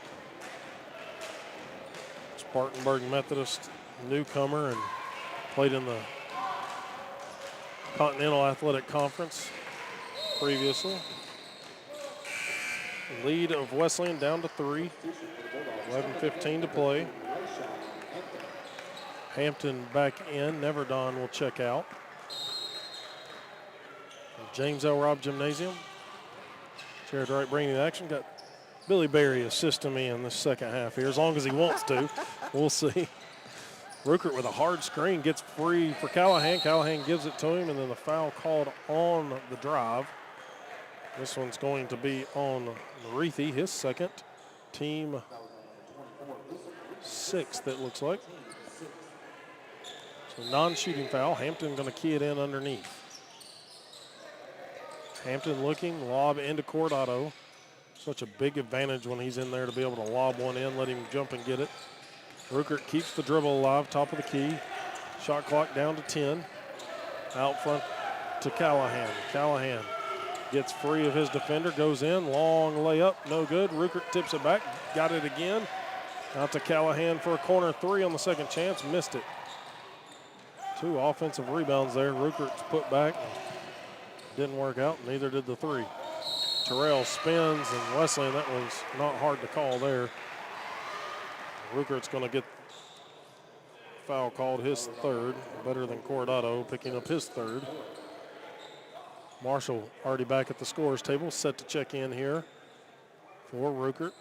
Spartanburg Methodist, newcomer, and played in the Continental Athletic Conference previously. Lead of Wesleyan down to 3. 11:15 to play. Hampton back in. Neverdon will check out. James L. Robb Gymnasium. Jared Wright bringing the action. Got Billy Berry assisting me in the second half here, as long as he wants to. We'll see. Ruckert with a hard screen gets free for Callahan. Callahan gives it to him, and then the foul called on the drive. This one's going to be on Marethi, his second, team 6th, it looks like. So non-shooting foul. Hampton going to key it in underneath. Hampton looking, lob into Cordado. Such a big advantage when he's in there to be able to lob one in, let him jump and get it. Ruckert keeps the dribble alive, top of the key. Shot clock down to 10. Out front to Callahan. Callahan gets free of his defender, goes in, long layup, no good. Ruckert tips it back, got it again. Out to Callahan for a corner 3 on the second chance, missed it. 2 offensive rebounds there. Ruckert's put back. Didn't work out, neither did the 3. Terrell spins, and Wesleyan, that was not hard to call there. Ruckert's going to get foul called, his 3rd, better than Cordado, picking up his 3rd. Marshall already back at the scorer's table, set to check in here for Ruckert.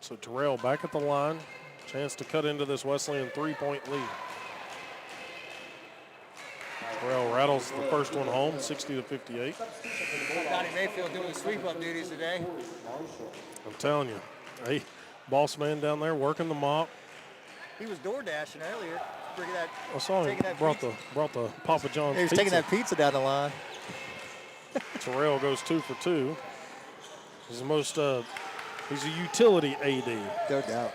So Terrell back at the line, chance to cut into this Wesleyan 3-point lead. Terrell rattles the first one home, 60-58. Donnie Mayfield doing the sweep-up duties today. I'm telling you, hey, boss man down there working the mop. He was door dashing earlier. I saw him brought the Papa John's He was pizza. taking that pizza down the line. Terrell goes 2 for 2. He's he's a utility AD. No doubt.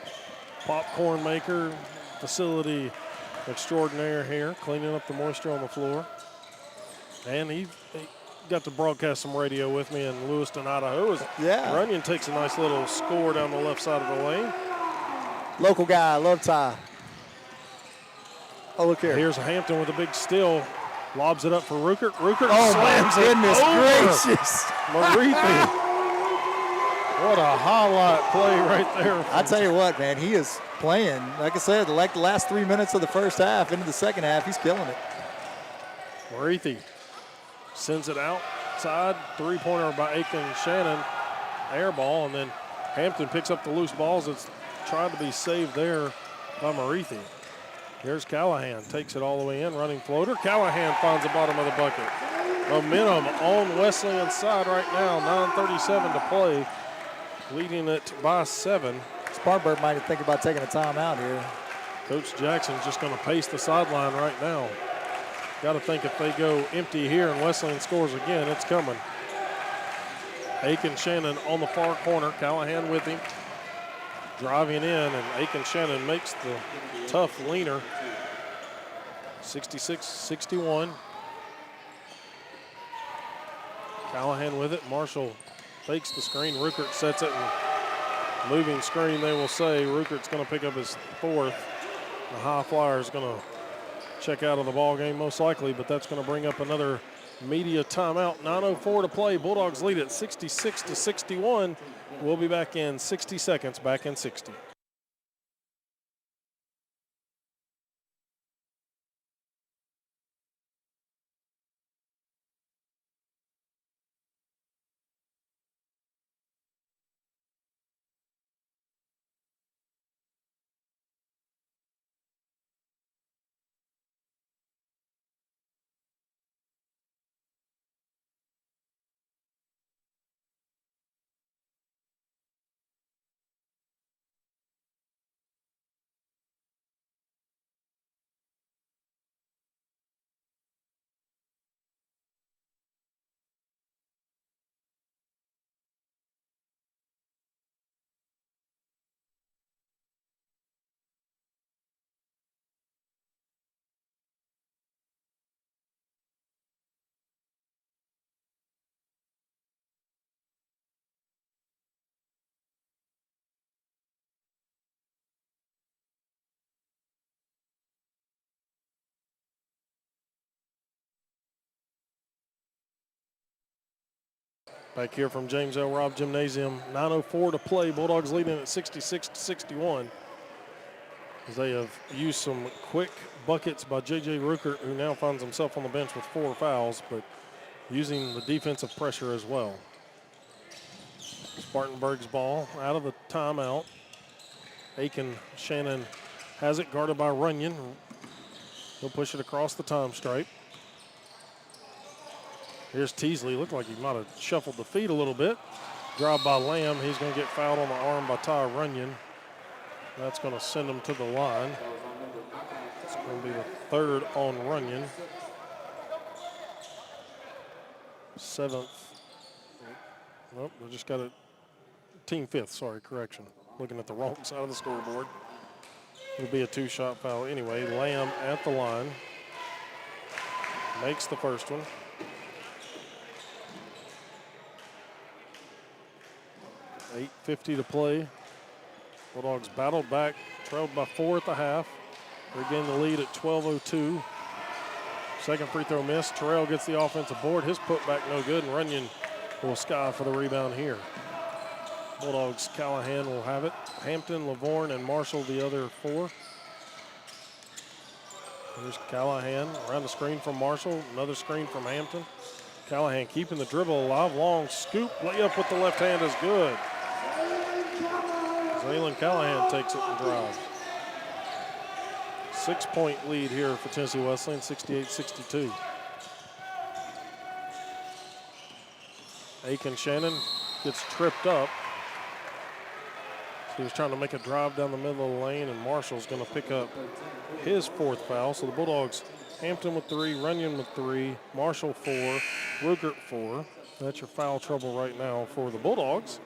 Popcorn maker, facility extraordinaire here, cleaning up the moisture on the floor. And he got to broadcast some radio with me in Lewiston, Idaho. Yeah. Runyon takes a nice little score down the left side of the lane. Local guy, love Ty. Oh, look here. Here's Hampton with a big steal. Lobs it up for Ruckert. Ruckert Oh, slams my goodness it over. gracious. Marethi. What a highlight play right there. I tell you what, man, he is playing. Like I said, like the last 3 minutes of the first half into the second half, he's killing it. Marethi sends it outside. 3-pointer by Aiken Shannon. Air ball, and then Hampton picks up the loose balls. It's tried to be saved there by Marethi. Here's Callahan, takes it all the way in, running floater. Callahan finds the bottom of the bucket. Momentum on Wesleyan's side right now, 9:37 to play, leading it by 7. Spartanburg might think about taking a timeout here. Coach Jackson's just going to pace the sideline right now. Got to think if they go empty here and Wesleyan scores again, it's coming. Aiken Shannon on the far corner, Callahan with him. Driving in, and Aiken Shannon makes the tough leaner. 66-61. Callahan with it. Marshall fakes the screen. Ruckert sets it, and moving screen, they will say. Ruckert's going to pick up his 4th. The high flyer is going to check out of the ball game most likely, but that's going to bring up another media timeout. 9:04 to play. Bulldogs lead at 66-61. We'll be back in 60 seconds, back in 60. Back here from James L. Robb Gymnasium, 9:04 to play. Bulldogs leading at 66-61. As they have used some quick buckets by J.J. Ruckert, who now finds himself on the bench with 4 fouls, but using the defensive pressure as well. Spartanburg's ball out of the timeout. Aiken Shannon has it, guarded by Runyon. He'll push it across the time stripe. Here's Teasley. Looked like he might have shuffled the feet a little bit. Drive by Lamb. He's going to get fouled on the arm by Ty Runyon. That's going to send him to the line. It's going to be the 3rd on Runyon. 7th. Nope, we just got it. Team 5th, sorry, correction. Looking at the wrong side of the scoreboard. It'll be a 2-shot foul anyway. Lamb at the line. Makes the first one. 8:50 to play. Bulldogs battled back, trailed by 4 at the half. Regain the lead at 12:02. Second free throw missed. Terrell gets the offensive board. His putback no good, and Runyon will sky for the rebound here. Bulldogs, Callahan will have it. Hampton, Lavorne, and Marshall the other 4. Here's Callahan around the screen from Marshall. Another screen from Hampton. Callahan keeping the dribble alive. Long scoop. Layup with the left hand is good. Zaylin Callahan takes it and drives. 6-point lead here for Tennessee Wesleyan, 68-62. Aiken Shannon gets tripped up. He was trying to make a drive down the middle of the lane, and Marshall's going to pick up his 4th foul. So the Bulldogs, Hampton with 3, Runyon with 3, Marshall 4, Ruckert 4. That's your foul trouble right now for the Bulldogs.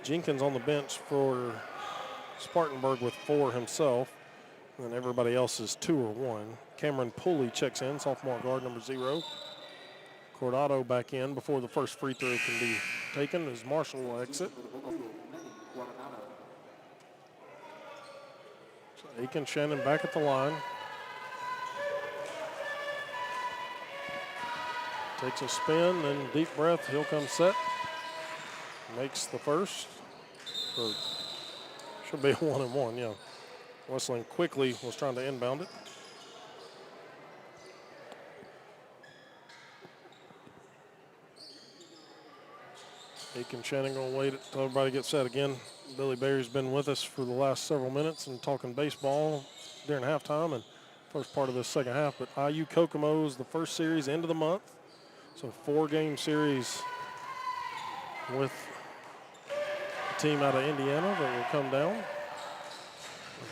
Jenkins on the bench for Spartanburg with 4 himself. And everybody else is 2 or 1. Cameron Pulley checks in, sophomore guard number 0. Cordado back in before the first free throw can be taken as Marshall will exit. So Aiken Shannon back at the line. Takes a spin, then deep breath, he'll come set. Makes the first. Or should be a 1-and-1, yeah. Wesleyan quickly was trying to inbound it. Aiken Shannon going to wait until everybody gets set again. Billy Berry's been with us for the last several minutes and talking baseball during halftime and first part of this second half. But IU Kokomo's the first series end of the month. So 4-game series with a team out of Indiana that will come down.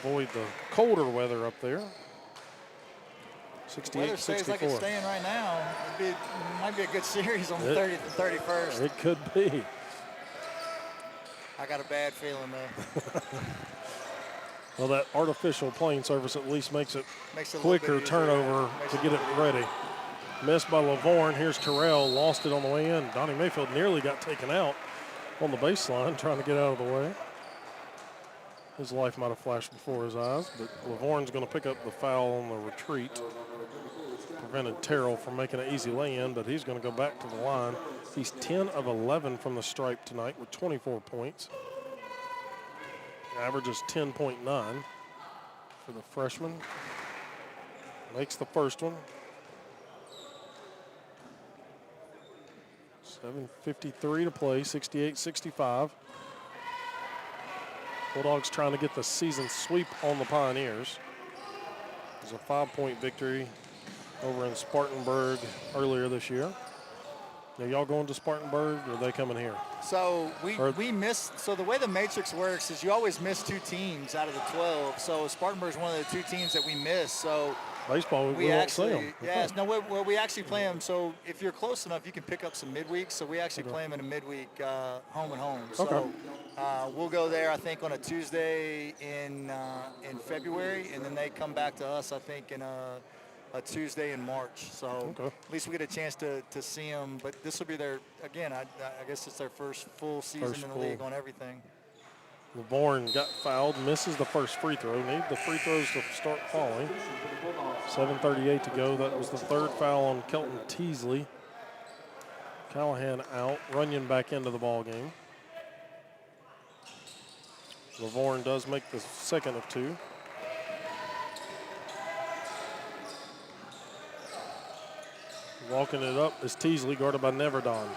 Avoid the colder weather up there. 68-64. Weather stays like it's staying right now. It might be a good series on the 30th and 31st. It could be. I got a bad feeling though. Well, that artificial playing surface at least makes it a quicker turnover to get it ready. Missed by Lavorne. Here's Terrell. Lost it on the way in. Donnie Mayfield nearly got taken out on the baseline trying to get out of the way. His life might have flashed before his eyes, but Lavorne's going to pick up the foul on the retreat. Prevented Terrell from making an easy lay-in, but he's going to go back to the line. He's 10 of 11 from the stripe tonight with 24 points. Averages 10.9 for the freshman. Makes the first one. 7:53 to play, 68-65. Bulldogs trying to get the season sweep on the Pioneers. It was a 5-point victory over in Spartanburg earlier this year. Are y'all going to Spartanburg, or are they coming here? So we missed. So the way the matrix works is you always miss 2 teams out of the 12. So Spartanburg's one of the 2 teams that we missed. So baseball, we won't see them. Yes, no, well, we actually play them. So if you're close enough, you can pick up some midweek. So we actually play them in a midweek home and home. So we'll go there, I think, on a Tuesday in February, and then they come back to us, I think, in a Tuesday in March. So at least we get a chance to see them. But this will be their, again, I guess it's their first full season in the league on everything. Lavorne got fouled, misses the first free throw. Need the free throws to start falling. 7:38 to go. That was the 3rd foul on Kelton Teasley. Callahan out. Runyon back into the ball game. Lavorne does make the second of two. Walking it up is Teasley, guarded by Neverdon.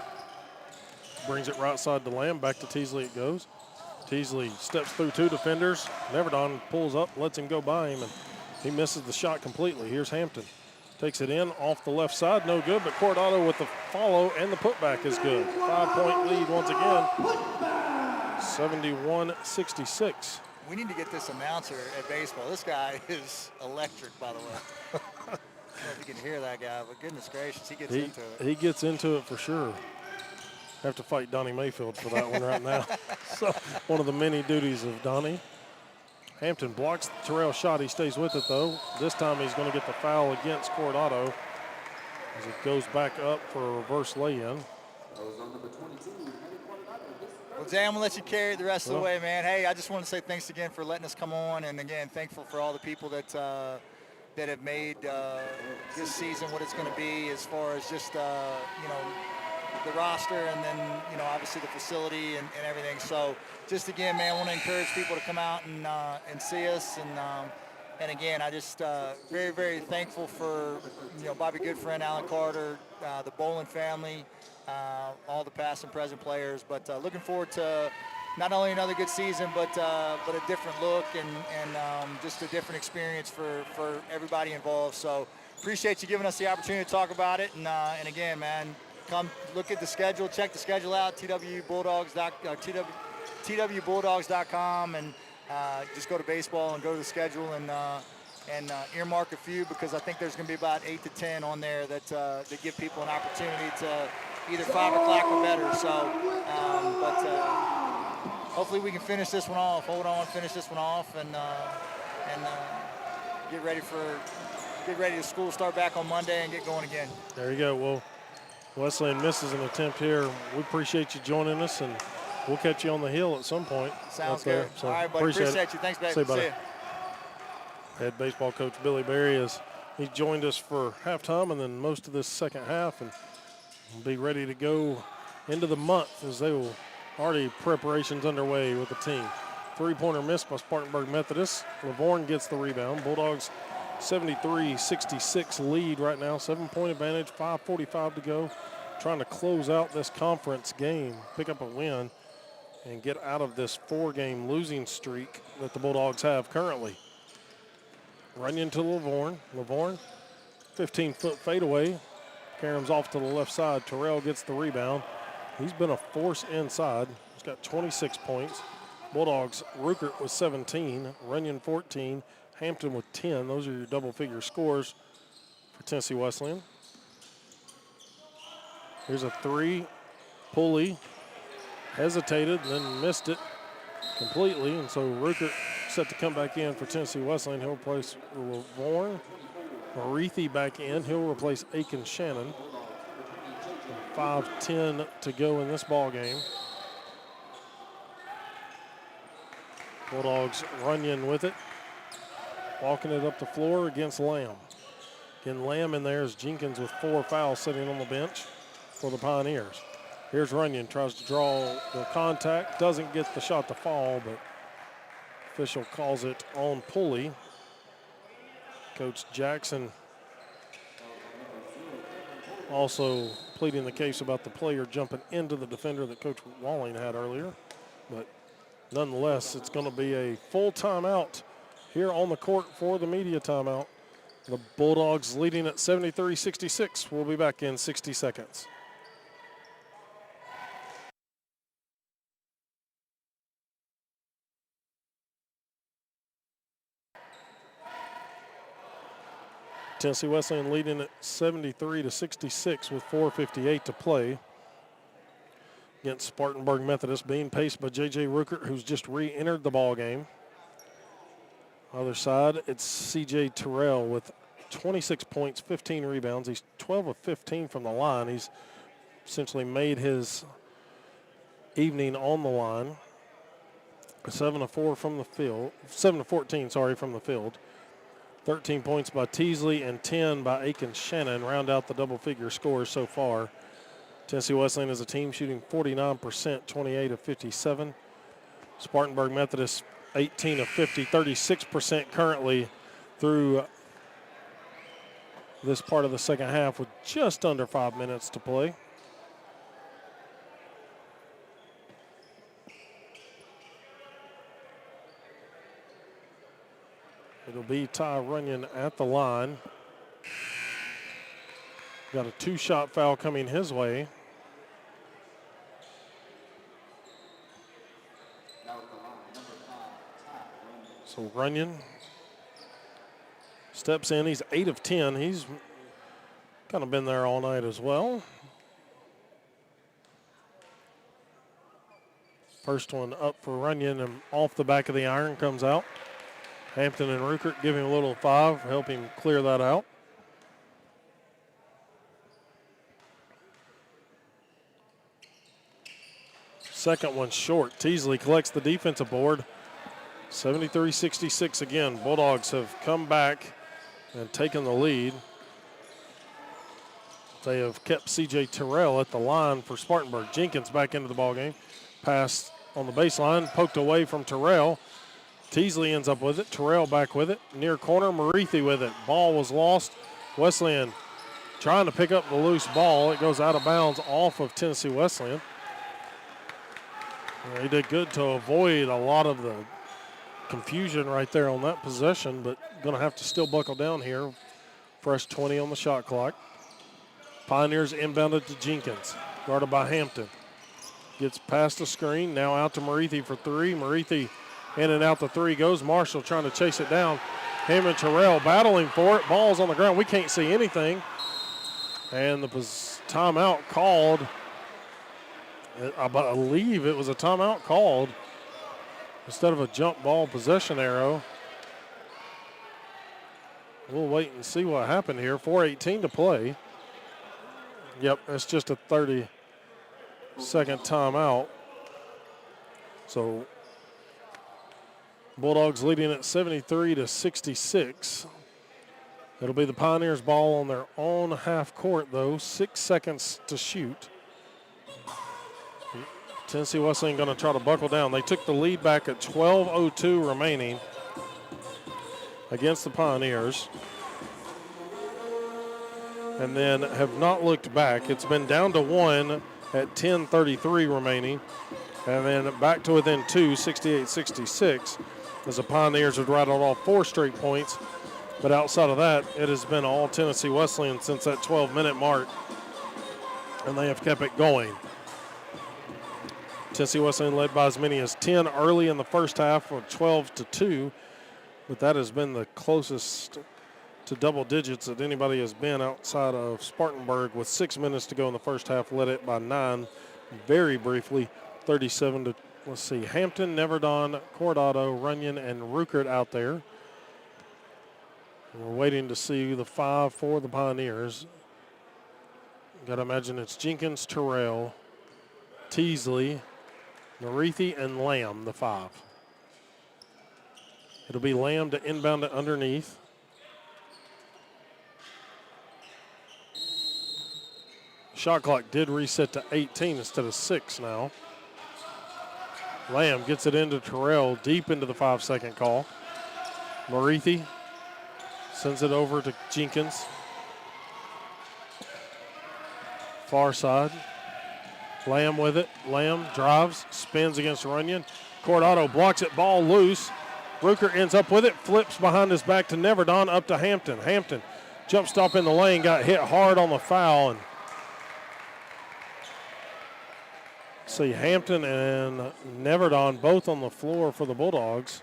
Brings it right side to Lamb. Back to Teasley it goes. Teasley steps through two defenders. Neverdon pulls up, lets him go by him, and he misses the shot completely. Here's Hampton. Takes it in off the left side, no good, but Coronado with the follow and the putback is good. 5-point lead once again, 71-66. We need to get this announcer at baseball. This guy is electric, by the way. I don't know if you can hear that guy, but goodness gracious, he gets into it. He gets into it for sure. Have to fight Donnie Mayfield for that one right now. So one of the many duties of Donnie. Hampton blocks the Terrell shot. He stays with it, though. This time he's going to get the foul against Coronado as it goes back up for a reverse lay-in. Well, Jay, I'm going to let you carry it the rest of the way, man. Hey, I just want to say thanks again for letting us come on. And, again, thankful for all the people that have made this season what it's going to be as far as just, the roster and then, obviously the facility and everything. So just again, man, I want to encourage people to come out and see us. And again, I just very, very thankful for, Bobby Goodfriend, Alan Carter, the Bolin family, all the past and present players. But looking forward to not only another good season, but a different look and just a different experience for everybody involved. So appreciate you giving us the opportunity to talk about it. And again, man, come look at the schedule, check the schedule out, twbulldogs.com, and just go to baseball and go to the schedule and earmark a few, because I think there's going to be about 8 to 10 on there that give people an opportunity to either 5 o'clock or better. So, but hopefully we can finish this one off. Hold on, finish this one off, and get ready to school start back on Monday and get going again. There you go. Well, Wesleyan misses an attempt here. We appreciate you joining us, and we'll catch you on the hill at some point. Sounds good. So all right, buddy. Appreciate you. Thanks, baby. See you. Head baseball coach Billy Berry he joined us for halftime and then most of this second half, and will be ready to go into the month as they will already preparations underway with the team. Three-pointer missed by Spartanburg Methodist. Lavorne gets the rebound. Bulldogs 73-66 lead right now, 7-point advantage, 5:45 to go. Trying to close out this conference game, pick up a win, and get out of this 4-game losing streak that the Bulldogs have currently. Runyon to Lavorne. Lavorne, 15-foot fadeaway. Karam's off to the left side. Terrell gets the rebound. He's been a force inside. He's got 26 points. Bulldogs, Ruckert with 17, Runyon 14, Hampton with 10. Those are your double-figure scores for Tennessee Wesleyan. Here's a three. Pulley hesitated, then missed it completely, and so Ruckert set to come back in for Tennessee Wesleyan. He'll replace Lavorne. Marethi back in. He'll replace Aiken Shannon. 5:10 to go in this ball game. Bulldogs Runyon with it. Walking it up the floor against Lamb. Again, Lamb in there is Jenkins with 4 fouls sitting on the bench for the Pioneers. Here's Runyon, tries to draw the contact, doesn't get the shot to fall, but official calls it on Pulley. Coach Jackson also pleading the case about the player jumping into the defender that Coach Walling had earlier. But nonetheless, it's going to be a full timeout here on the court for the media timeout. The Bulldogs leading at 73-66. We'll be back in 60 seconds. Tennessee Wesleyan leading at 73-66 with 4:58 to play against Spartanburg Methodist, being paced by J.J. Ruckert, who's just re-entered the ball game. Other side, it's C.J. Terrell with 26 points, 15 rebounds. He's 12 of 15 from the line. He's essentially made his evening on the line. 7 of 14 from the field. 13 points by Teasley and 10 by Aiken Shannon round out the double-figure scores so far. Tennessee Wesleyan is a team shooting 49%, 28 of 57. Spartanburg Methodist 18 of 50, 36% currently through this part of the second half with just under 5 minutes to play. It'll be Ty Runyon at the line. Got a 2-shot foul coming his way. So Runyon steps in. He's 8 of 10. He's kind of been there all night as well. First one up for Runyon, and off the back of the iron comes out. Hampton and Ruckert give him a little 5, help him clear that out. Second one short. Teasley collects the defensive board. 73-66 again. Bulldogs have come back and taken the lead. They have kept C.J. Terrell at the line for Spartanburg. Jenkins back into the ballgame. Pass on the baseline, poked away from Terrell. Teasley ends up with it. Terrell back with it. Near corner, Marithi with it. Ball was lost. Wesleyan trying to pick up the loose ball. It goes out of bounds off of Tennessee Wesleyan. He did good to avoid a lot of the confusion right there on that possession, but going to have to still buckle down here. Fresh 20 on the shot clock. Pioneers inbounded to Jenkins, guarded by Hampton. Gets past the screen, now out to Marithi for 3. Marithi in and out the 3 goes. Marshall trying to chase it down. Him and Terrell battling for it. Ball's on the ground. We can't see anything. And the timeout called. I believe it was a timeout called instead of a jump ball possession arrow. We'll wait and see what happened here. 4:18 to play. Yep, it's just a 30-second timeout. So Bulldogs leading at 73-66. It'll be the Pioneers' ball on their own half court, though. 6 seconds to shoot. Tennessee Wesleyan going to try to buckle down. They took the lead back at 12:02 remaining against the Pioneers, and then have not looked back. It's been down to 1 at 10:33 remaining, and then back to within 2, 68-66, as the Pioneers have rattled off 4 straight points. But outside of that, it has been all Tennessee Wesleyan since that 12-minute mark, and they have kept it going. Tennessee Wesleyan led by as many as 10 early in the first half, or 12-2, but that has been the closest to double digits that anybody has been outside of Spartanburg, with 6 minutes to go in the first half, led it by 9 very briefly, 37 to, let's see, Hampton, Neverdon, Cordado, Runyon, and Ruckert out there. We're waiting to see the 5 for the Pioneers. Got to imagine it's Jenkins, Terrell, Teasley, Marithi, and Lamb, the 5. It'll be Lamb to inbound it underneath. Shot clock did reset to 18 instead of 6 now. Lamb gets it into Terrell, deep into the 5-second call. Marithi sends it over to Jenkins. Far side. Lamb with it. Lamb drives, spins against Runyon. Cordado blocks it, ball loose. Ruckert ends up with it, flips behind his back to Neverdon, up to Hampton. Hampton jump stop in the lane, got hit hard on the foul. And see, Hampton and Neverdon both on the floor for the Bulldogs.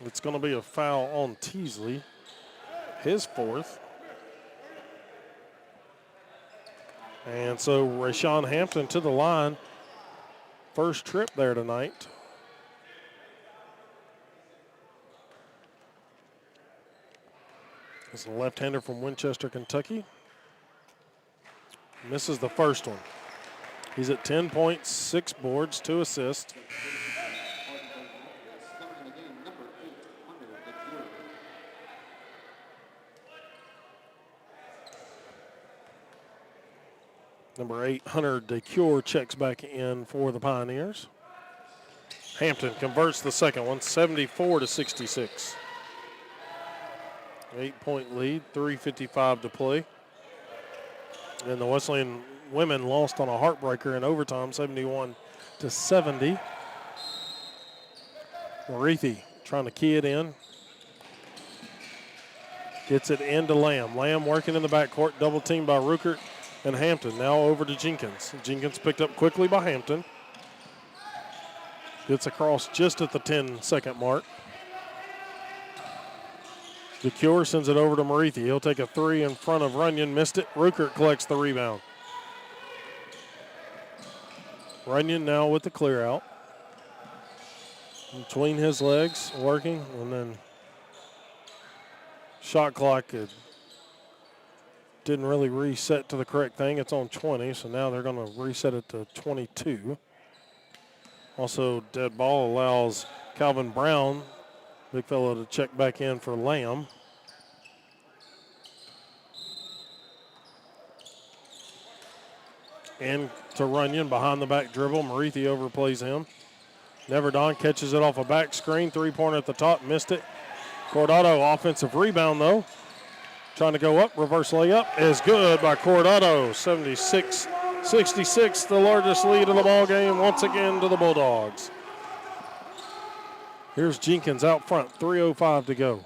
It's going to be a foul on Teasley, his 4th. And so Rashawn Hampton to the line. First trip there tonight. It's a left-hander from Winchester, Kentucky. Misses the first one. He's at 10 points, 6 boards, 2 assists. Number 8, Hunter DeCure checks back in for the Pioneers. Hampton converts the second one, 74-66. 8-point lead, 3:55 to play. And the Wesleyan women lost on a heartbreaker in overtime, 71-70. Marethi trying to key it in. Gets it into Lamb. Lamb working in the backcourt, double teamed by Ruckert and Hampton. Now over to Jenkins. Jenkins picked up quickly by Hampton. Gets across just at the 10-second mark. DeCure sends it over to Marethi. He'll take a three in front of Runyon. Missed it. Ruckert collects the rebound. Runyon now with the clear out. Between his legs, working, and then shot clock didn't really reset to the correct thing. It's on 20, so now they're going to reset it to 22. Also, dead ball allows Calvin Brown, big fellow, to check back in for Lamb. And to Runyon, behind the back dribble. Marethi overplays him. Neverdon catches it off a back screen. Three-pointer at the top, missed it. Cordado, offensive rebound though. Trying to go up, reverse layup is good by Cordado. 76-66, the largest lead of the ball game once again to the Bulldogs. Here's Jenkins out front, 3:05 to go.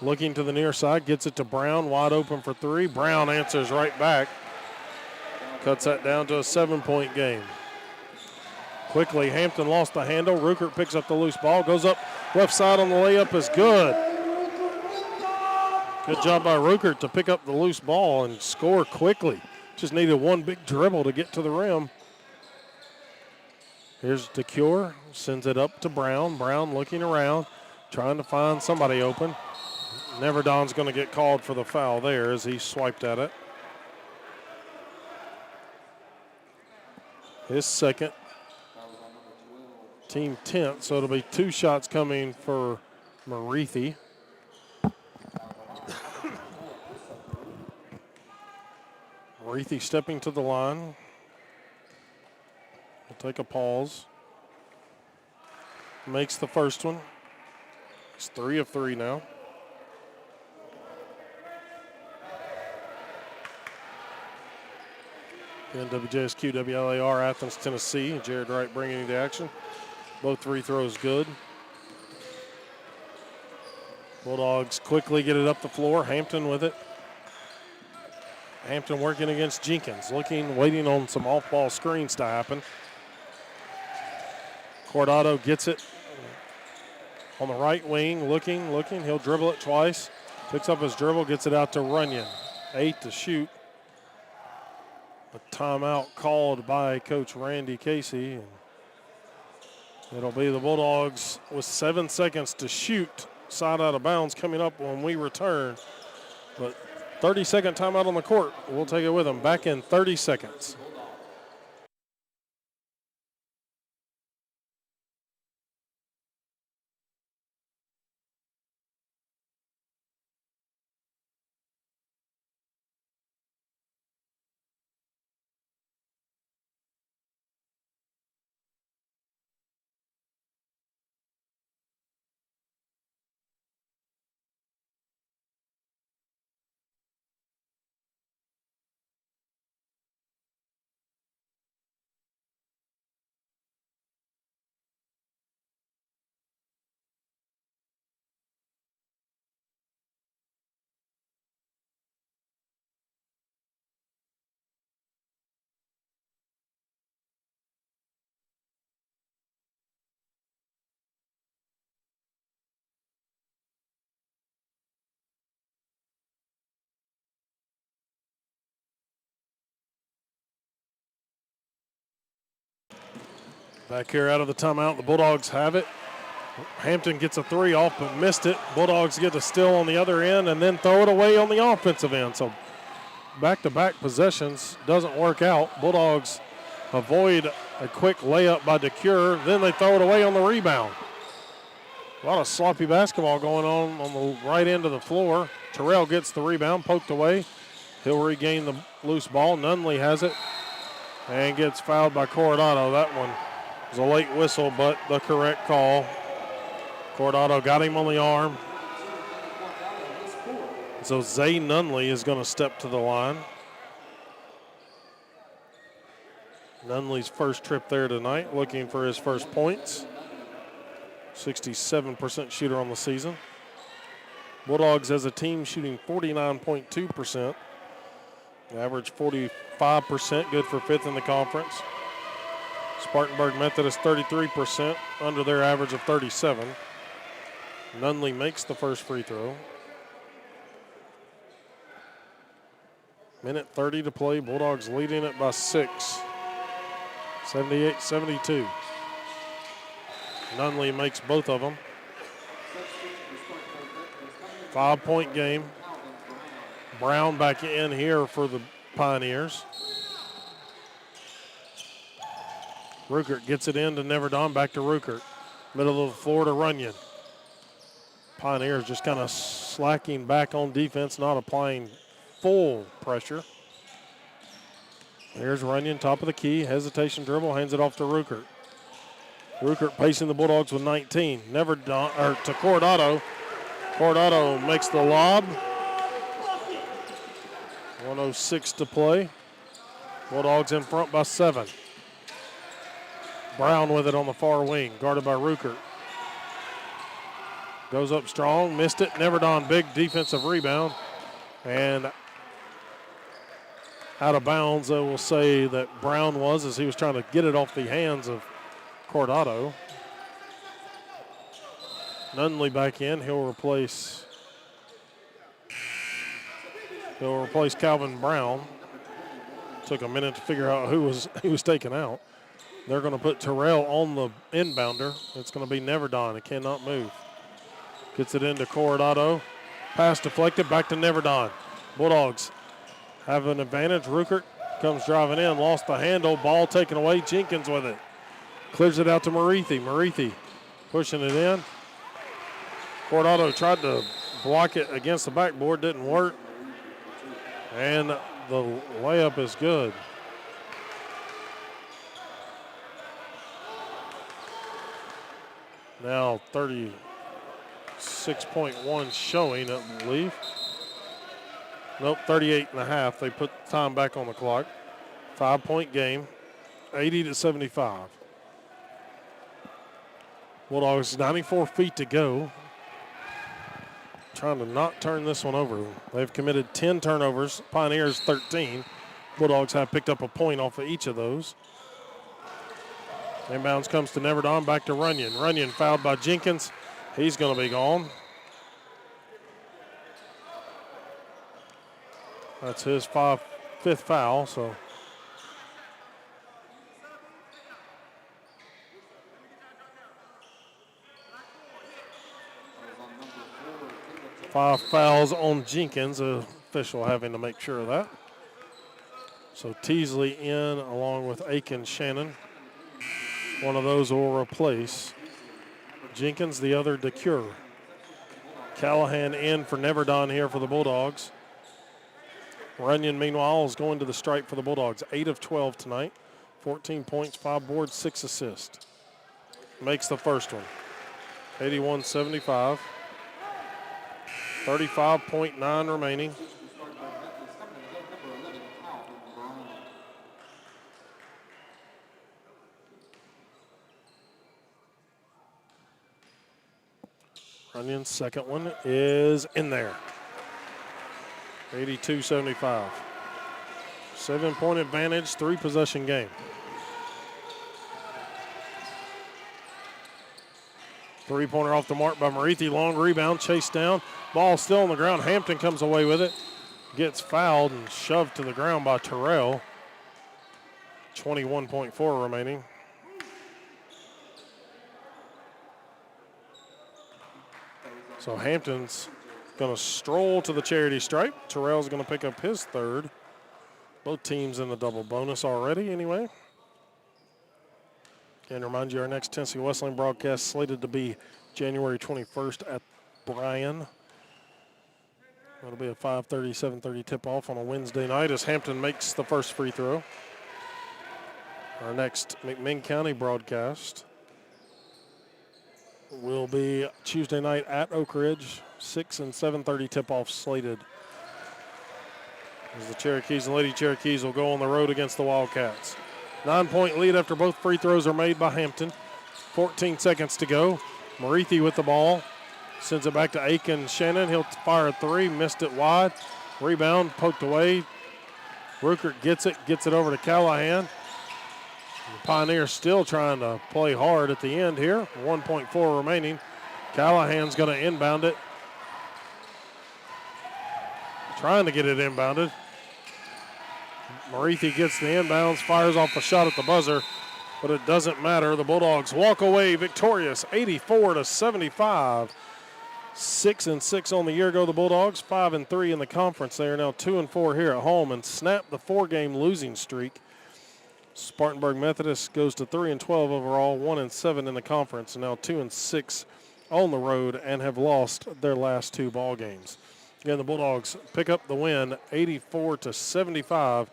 Looking to the near side, gets it to Brown, wide open for three. Brown answers right back. Cuts that down to a 7-point game. Quickly, Hampton lost the handle. Ruckert picks up the loose ball, goes up left side on the layup is good. Good job by Ruckert to pick up the loose ball and score quickly. Just needed one big dribble to get to the rim. Here's DeCure, sends it up to Brown. Brown looking around, trying to find somebody open. Neverdon's going to get called for the foul there as he swiped at it. His second, team 10th, so it'll be two shots coming for Marethi. Marethi stepping to the line. We'll take a pause. Makes the first one. It's 3 of 3 now. Again, WJSQ, WLAR, Athens, Tennessee. Jared Wright bringing you the action. Both free throws good. Bulldogs quickly get it up the floor. Hampton with it. Hampton working against Jenkins. Looking, waiting on some off-ball screens to happen. Cordado gets it on the right wing. Looking. He'll dribble it twice. Picks up his dribble, gets it out to Runyon. 8 to shoot. A timeout called by Coach Randy Casey. And it'll be the Bulldogs with 7 seconds to shoot. Side out of bounds coming up when we return. But 30-second timeout on the court. We'll take it with them. Back in 30 seconds. Back here out of the timeout, the Bulldogs have it. Hampton gets a three off but missed it. Bulldogs get a steal on the other end and then throw it away on the offensive end. So back-to-back possessions doesn't work out. Bulldogs avoid a quick layup by DeCure. Then they throw it away on the rebound. A lot of sloppy basketball going on the right end of the floor. Terrell gets the rebound, poked away. He'll regain the loose ball. Nunley has it and gets fouled by Coronado. That one was a late whistle, but the correct call. Coronado got him on the arm. So Zay Nunley is going to step to the line. Nunley's first trip there tonight, looking for his first points. 67% shooter on the season. Bulldogs as a team shooting 49.2%. Average 45%, good for fifth in the conference. Spartanburg Methodist 33%, under their average of 37. Nunley makes the first free throw. Minute 30 to play. Bulldogs leading it by 6. 78-72. Nunley makes both of them. 5-point game. Brown back in here for the Pioneers. Ruckert gets it in to Neverdon, back to Ruckert. Middle of the floor to Runyon. Pioneers just kind of slacking back on defense, not applying full pressure. Here's Runyon, top of the key, hesitation dribble, hands it off to Ruckert. Ruckert pacing the Bulldogs with 19. Neverdon, or to Coronado. Coronado makes the lob. 1:06 to play. Bulldogs in front by 7. Brown with it on the far wing, guarded by Ruckert. Goes up strong, missed it. Neverdon, big defensive rebound. And out of bounds, I will say that Brown was, as he was trying to get it off the hands of Coronado. Nunley back in. He'll replace Calvin Brown. Took a minute to figure out who was taken out. They're going to put Terrell on the inbounder. It's going to be Neverdon. It cannot move. Gets it into Coronado. Pass deflected, back to Neverdon. Bulldogs have an advantage. Ruckert comes driving in, lost the handle. Ball taken away. Jenkins with it. Clears it out to Marithi. Marithi pushing it in. Coronado tried to block it against the backboard. Didn't work. And the layup is good. Now 36.1 showing, I believe. Nope, 38.5. They put time back on the clock. 5-point game, 80-75. Bulldogs 94 feet to go. Trying to not turn this one over. They've committed 10 turnovers. Pioneers 13. Bulldogs have picked up a point off of each of those. Inbounds comes to Neverdon, back to Runyon. Runyon fouled by Jenkins. He's going to be gone. That's his fifth foul, so. Five fouls on Jenkins, the official having to make sure of that. So Teasley in along with Aiken Shannon. One of those will replace Jenkins, the other DeCure. Callahan in for Neverdon here for the Bulldogs. Runyon, meanwhile, is going to the stripe for the Bulldogs. 8 of 12 tonight. 14 points, 5 boards, 6 assists. Makes the first one. 81-75. 35.9 remaining. Runyon's second one is in there. 82-75. 7-point advantage, 3-possession game. Three-pointer off the mark by Marithi. Long rebound, chased down. Ball still on the ground. Hampton comes away with it. Gets fouled and shoved to the ground by Terrell. 21.4 remaining. So Hampton's going to stroll to the charity stripe. Terrell's going to pick up his third. Both teams in the double bonus already anyway. And remind you, our next Tennessee Wesleyan broadcast slated to be January 21st at Bryan. It'll be a 5:30, 7:30 tip-off on a Wednesday night as Hampton makes the first free throw. Our next McMinn County broadcast will be Tuesday night at Oak Ridge, 6 and 7:30 tip-off slated. As the Cherokees and Lady Cherokees will go on the road against the Wildcats. 9-point lead after both free throws are made by Hampton. 14 seconds to go. Marithi with the ball. Sends it back to Aiken Shannon. He'll fire a three. Missed it wide. Rebound poked away. Ruckert gets it over to Callahan. The Pioneers still trying to play hard at the end here. 1.4 remaining. Callahan's going to inbound it. Trying to get it inbounded. Marithi gets the inbounds, fires off a shot at the buzzer, but it doesn't matter. The Bulldogs walk away victorious, 84-75. 6 and 6 on the year ago. The Bulldogs 5 and 3 in the conference. They are now 2 and 4 here at home and snap the 4-game losing streak. Spartanburg Methodist goes to 3 and 12 overall, 1 and 7 in the conference, and now 2 and 6 on the road and have lost their last 2 ball games. Again, the Bulldogs pick up the win, 84-75,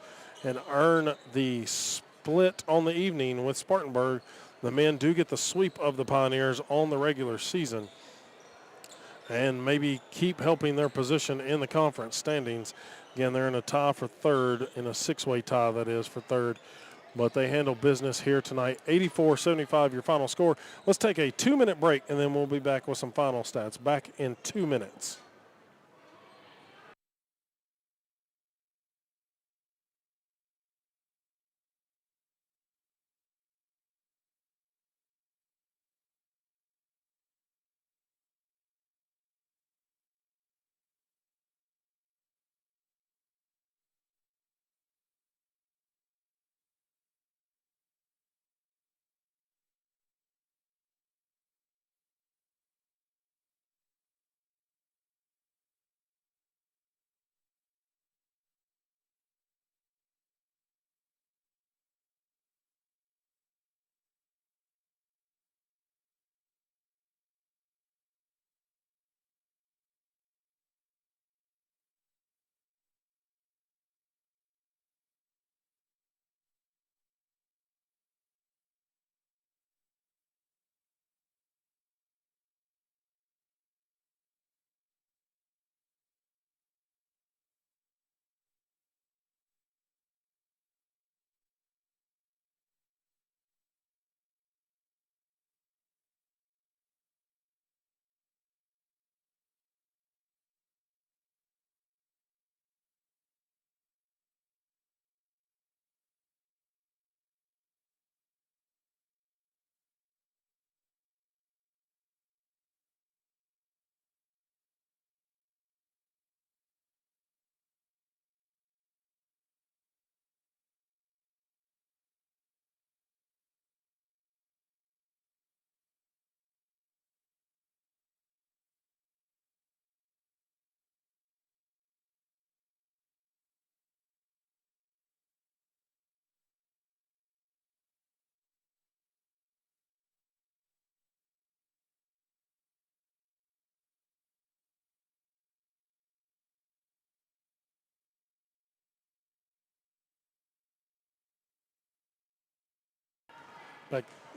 and earn the split on the evening with Spartanburg. The men do get the sweep of the Pioneers on the regular season and maybe keep helping their position in the conference standings. Again, they're in a tie for third, in a 6-way tie, that is, for third. But they handle business here tonight. 84-75, your final score. Let's take a 2-minute break, and then we'll be back with some final stats. Back in 2 minutes.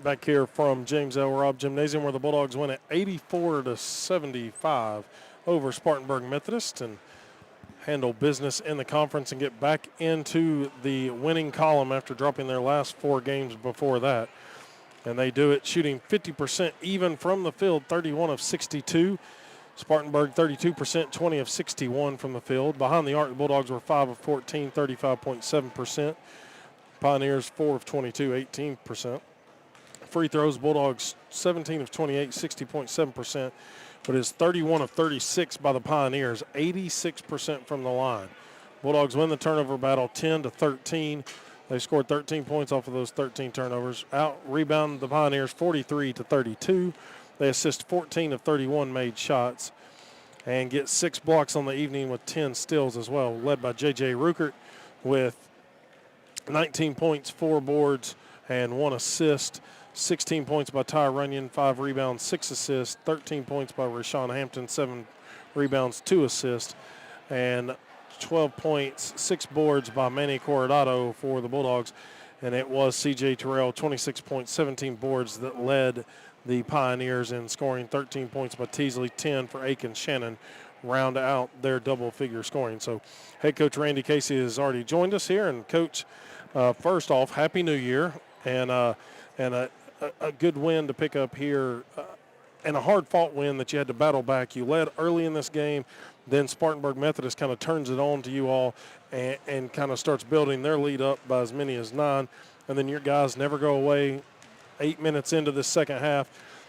Back here from James L. Robb Gymnasium, where the Bulldogs win at 84-75 over Spartanburg Methodist and handle business in the conference and get back into the winning column after dropping their last 4 games before that. And they do it shooting 50% even from the field, 31 of 62. Spartanburg 32%, 20 of 61 from the field. Behind the arc, the Bulldogs were 5 of 14, 35.7%. Pioneers 4 of 22, 18%. Free throws, Bulldogs 17 of 28, 60.7%, but is 31 of 36 by the Pioneers, 86% from the line. Bulldogs win the turnover battle 10-13. They scored 13 points off of those 13 turnovers. Out rebound the Pioneers 43-32. They assist 14 of 31 made shots and get 6 blocks on the evening with 10 steals as well, led by J.J. Ruckert with 19 points, 4 boards, and 1 assist. 16 points by Ty Runyon, 5 rebounds, 6 assists. 13 points by Rashawn Hampton, 7 rebounds, 2 assists. and 12 points, 6 boards by Manny Coronado for the Bulldogs. And it was C.J. Terrell, 26 points, 17 boards that led the Pioneers in scoring. 13 points by Teasley, 10 for Aiken Shannon, round out their double-figure scoring. So head coach Randy Casey has already joined us here. And, Coach, first off, Happy New Year, and a good win to pick up here, and a hard-fought win that you had to battle back. You led early in this game. Then Spartanburg Methodist kind of turns it on to you all and kind of starts building their lead up by as many as 9. And then your guys never go away. 8 minutes into the second half,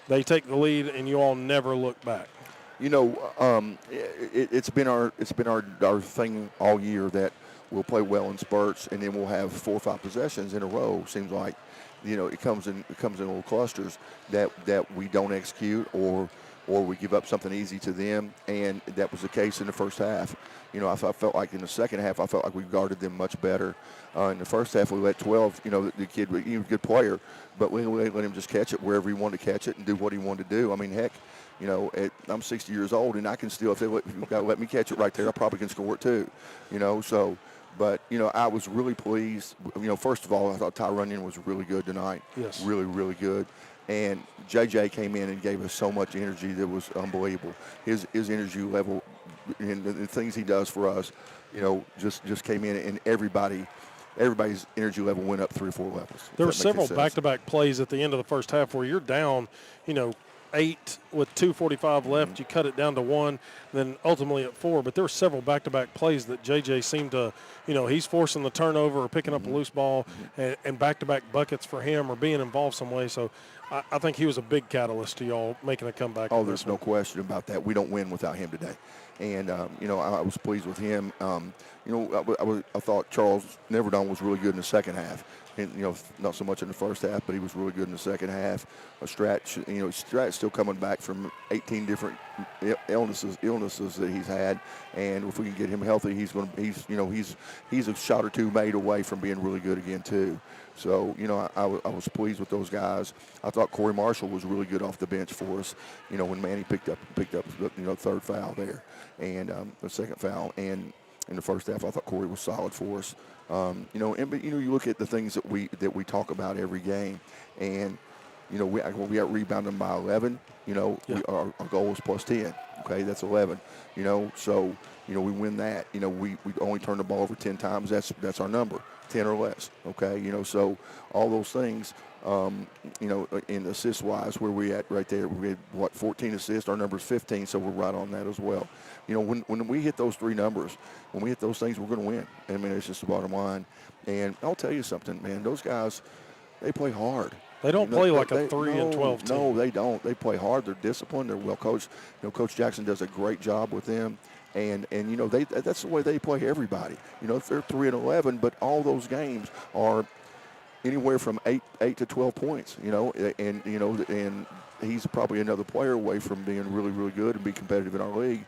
they take the lead, and you all never look back. You know, it's been our thing all year that we'll play well in spurts, and then we'll have 4 or 5 possessions in a row. Seems like, you know, it comes in little clusters that we don't execute or we give up something easy to them, and that was the case in the first half. You know, I felt like in the second half, I felt like we guarded them much better. In the first half, we let 12, you know, the kid, he was a good player, but we let him just catch it wherever he wanted to catch it and do what he wanted to do. I mean, heck, you know, I'm 60 years old, and I can still, if you got to let me catch it right there, I probably can score it too, you know, so. But, you know, I was really pleased. You know, first of all, I thought Ty Runyon was really good tonight. Yes. Really, really good. And J.J. came in and gave us so much energy that was unbelievable. His energy level and the things he does for us, you know, just came in, and everybody's energy level went up 3 or 4 levels. There were several back-to-back plays at the end of the first half where you're down, you know, 8 with 2:45 left. You cut it down to 1, then ultimately at 4. But there were several back-to-back plays that J.J. seemed to, you know, he's forcing the turnover or picking up a loose ball, and back-to-back buckets for him or being involved some way. So I think he was a big catalyst to y'all making a comeback. Oh, there's no question about that. We don't win without him today. And, you know, I was pleased with him. You know, I thought Charles Neverdon was really good in the second half. And, you know, not so much in the first half, but he was really good in the second half. Strat's still coming back from 18 different illnesses that he's had, and if we can get him healthy, he's a shot or 2 made away from being really good again too. So, you know, I was pleased with those guys. I thought Corey Marshall was really good off the bench for us. You know, when Manny picked up the third foul there, and the second foul, and in the first half, I thought Corey was solid for us. You know, but you know, you look at the things that we talk about every game, and you know, we got rebounded by 11. You know, our goal was plus 10. Okay, that's 11. You know, so you know we win that. You know, we only turn the ball over 10 times. That's our number, 10 or less. Okay, you know, so all those things. You know, in assist-wise, where we at right there, we had 14 assists. Our number's 15, so we're right on that as well. You know, when we hit those 3 numbers, when we hit those things, we're going to win. I mean, it's just the bottom line. And I'll tell you something, man. Those guys, they play hard. They don't play like a 3-12 team. No, they don't. They play hard. They're disciplined. They're well coached. You know, Coach Jackson does a great job with them. And you know, that's the way they play everybody. You know, they're 3-11, but all those games are anywhere from 8 to 12 points, you know, and he's probably another player away from being really, really good and be competitive in our league,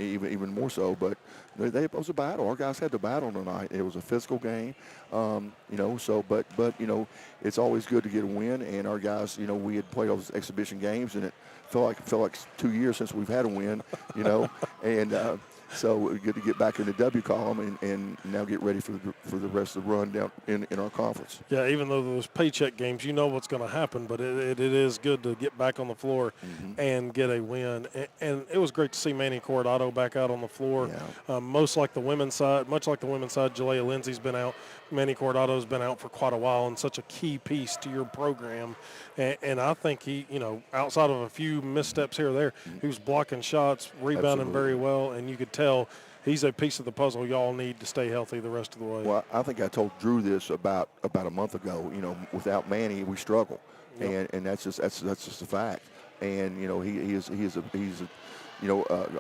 even more so. But it was a battle. Our guys had to battle tonight. It was a physical game, you know. So, but you know, it's always good to get a win. And our guys, you know, we had played all those exhibition games, and it felt like 2 years since we've had a win, you know, and. So good to get back in the W column and now get ready for the rest of the run down in our conference. Yeah, even though those paycheck games, you know what's going to happen, but it is good to get back on the floor and get a win. And it was great to see Manny Coronado back out on the floor. Yeah. Much like the women's side, Jalea Lindsay's been out. Manny Coronado's been out for quite a while and such a key piece to your program. And I think he, you know, outside of a few missteps here or there, he was blocking shots, rebounding very well, and you could tell he's a piece of the puzzle y'all need to stay healthy the rest of the way. Well, I think I told Drew this about a month ago. You know, without Manny, we struggle, and that's just a fact. And you know, he's a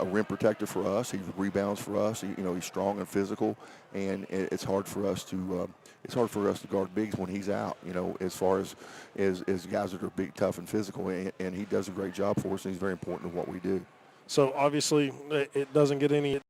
rim protector for us. He rebounds for us. He's strong and physical, and it's hard for us to guard bigs when he's out. You know, as far as guys that are big, tough, and physical, and he does a great job for us. And he's very important to what we do. So obviously, it doesn't get any